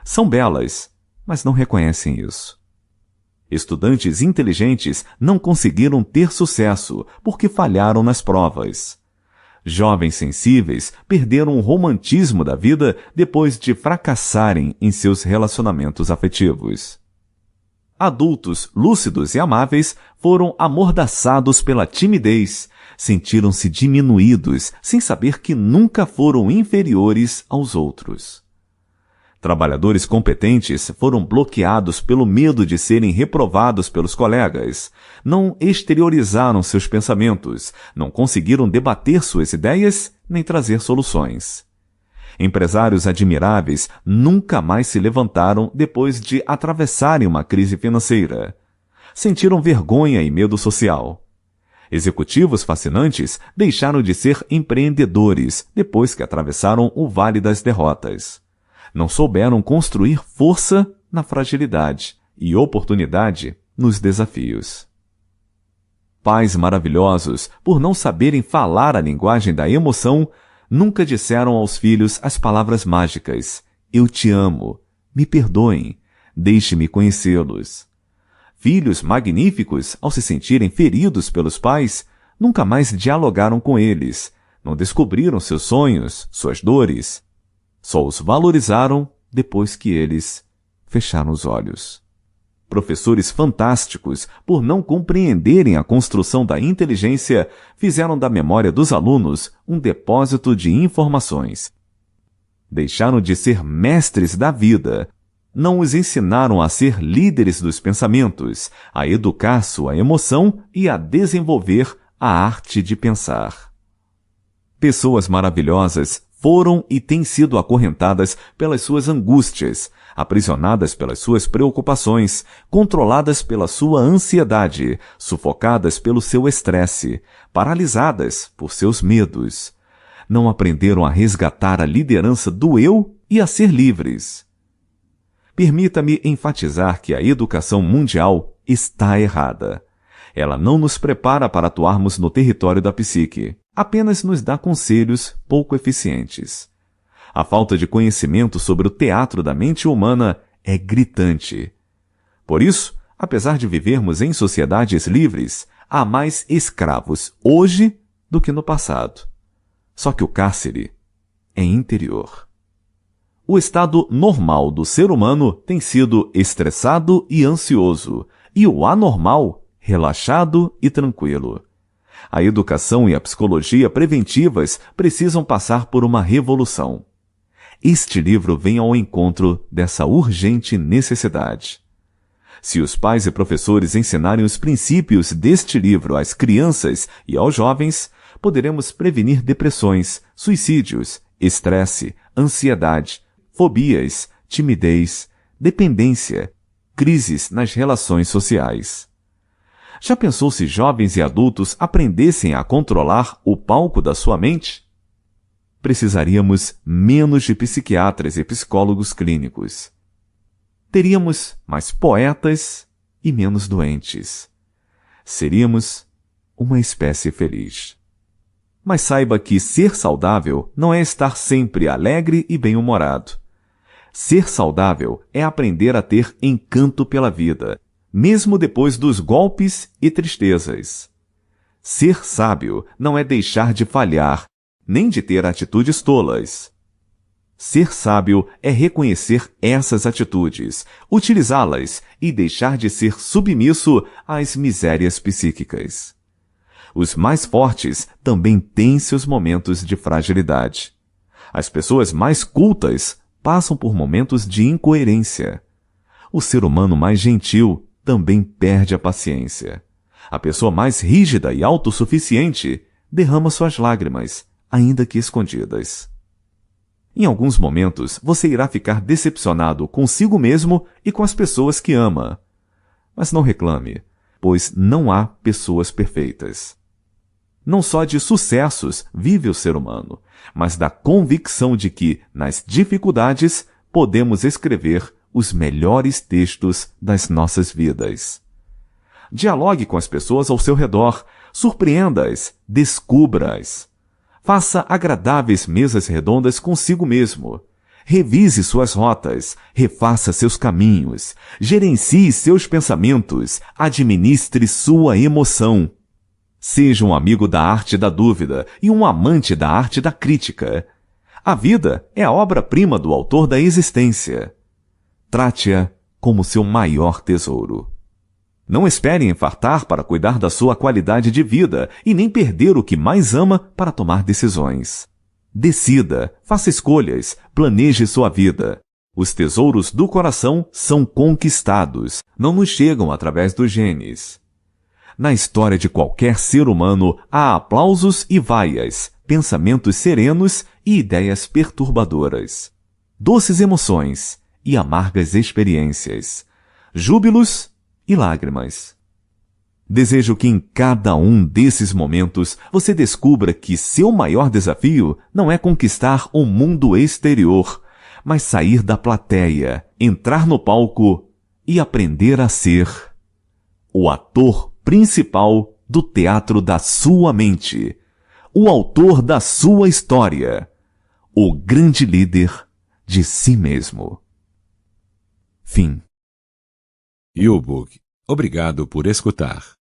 São belas, mas não reconhecem isso. Estudantes inteligentes não conseguiram ter sucesso porque falharam nas provas. Jovens sensíveis perderam o romantismo da vida depois de fracassarem em seus relacionamentos afetivos. Adultos lúcidos e amáveis foram amordaçados pela timidez, sentiram-se diminuídos sem saber que nunca foram inferiores aos outros. Trabalhadores competentes foram bloqueados pelo medo de serem reprovados pelos colegas, não exteriorizaram seus pensamentos, não conseguiram debater suas ideias nem trazer soluções. Empresários admiráveis nunca mais se levantaram depois de atravessarem uma crise financeira. Sentiram vergonha e medo social. Executivos fascinantes deixaram de ser empreendedores depois que atravessaram o vale das derrotas. Não souberam construir força na fragilidade e oportunidade nos desafios. Pais maravilhosos, por não saberem falar a linguagem da emoção, nunca disseram aos filhos as palavras mágicas: eu te amo, me perdoem, deixe-me conhecê-los. Filhos magníficos, ao se sentirem feridos pelos pais, nunca mais dialogaram com eles, não descobriram seus sonhos, suas dores. Só os valorizaram depois que eles fecharam os olhos. Professores fantásticos, por não compreenderem a construção da inteligência, fizeram da memória dos alunos um depósito de informações. Deixaram de ser mestres da vida. Não os ensinaram a ser líderes dos pensamentos, a educar sua emoção e a desenvolver a arte de pensar. Pessoas maravilhosas foram e têm sido acorrentadas pelas suas angústias, aprisionadas pelas suas preocupações, controladas pela sua ansiedade, sufocadas pelo seu estresse, paralisadas por seus medos. Não aprenderam a resgatar a liderança do eu e a ser livres. Permita-me enfatizar que a educação mundial está errada. Ela não nos prepara para atuarmos no território da psique, apenas nos dá conselhos pouco eficientes. A falta de conhecimento sobre o teatro da mente humana é gritante. Por isso, apesar de vivermos em sociedades livres, há mais escravos hoje do que no passado. Só que o cárcere é interior. O estado normal do ser humano tem sido estressado e ansioso, e o anormal, relaxado e tranquilo. A educação e a psicologia preventivas precisam passar por uma revolução. Este livro vem ao encontro dessa urgente necessidade. Se os pais e professores ensinarem os princípios deste livro às crianças e aos jovens, poderemos prevenir depressões, suicídios, estresse, ansiedade, fobias, timidez, dependência, crises nas relações sociais. Já pensou se jovens e adultos aprendessem a controlar o palco da sua mente? Precisaríamos menos de psiquiatras e psicólogos clínicos. Teríamos mais poetas e menos doentes. Seríamos uma espécie feliz. Mas saiba que ser saudável não é estar sempre alegre e bem-humorado. Ser saudável é aprender a ter encanto pela vida, mesmo depois dos golpes e tristezas. Ser sábio não é deixar de falhar, nem de ter atitudes tolas. Ser sábio é reconhecer essas atitudes, utilizá-las e deixar de ser submisso às misérias psíquicas. Os mais fortes também têm seus momentos de fragilidade. As pessoas mais cultas passam por momentos de incoerência. O ser humano mais gentil também perde a paciência. A pessoa mais rígida e autossuficiente derrama suas lágrimas, ainda que escondidas. Em alguns momentos, você irá ficar decepcionado consigo mesmo e com as pessoas que ama. Mas não reclame, pois não há pessoas perfeitas. Não só de sucessos vive o ser humano, mas da convicção de que, nas dificuldades, podemos escrever os melhores textos das nossas vidas. Dialogue com as pessoas ao seu redor, surpreenda-as, descubra-as. Faça agradáveis mesas redondas consigo mesmo. Revise suas rotas, refaça seus caminhos, gerencie seus pensamentos, administre sua emoção. Seja um amigo da arte da dúvida e um amante da arte da crítica. A vida é a obra-prima do autor da existência. Trate-a como seu maior tesouro. Não espere infartar para cuidar da sua qualidade de vida e nem perder o que mais ama para tomar decisões. Decida, faça escolhas, planeje sua vida. Os tesouros do coração são conquistados, não nos chegam através dos genes. Na história de qualquer ser humano há aplausos e vaias, pensamentos serenos e ideias perturbadoras. Doces emoções e amargas experiências. Júbilos e lágrimas. Desejo que em cada um desses momentos você descubra que seu maior desafio não é conquistar o mundo exterior, mas sair da plateia, entrar no palco e aprender a ser o ator principal do teatro da sua mente, o autor da sua história, o grande líder de si mesmo. Fim. Yubuk, obrigado por escutar.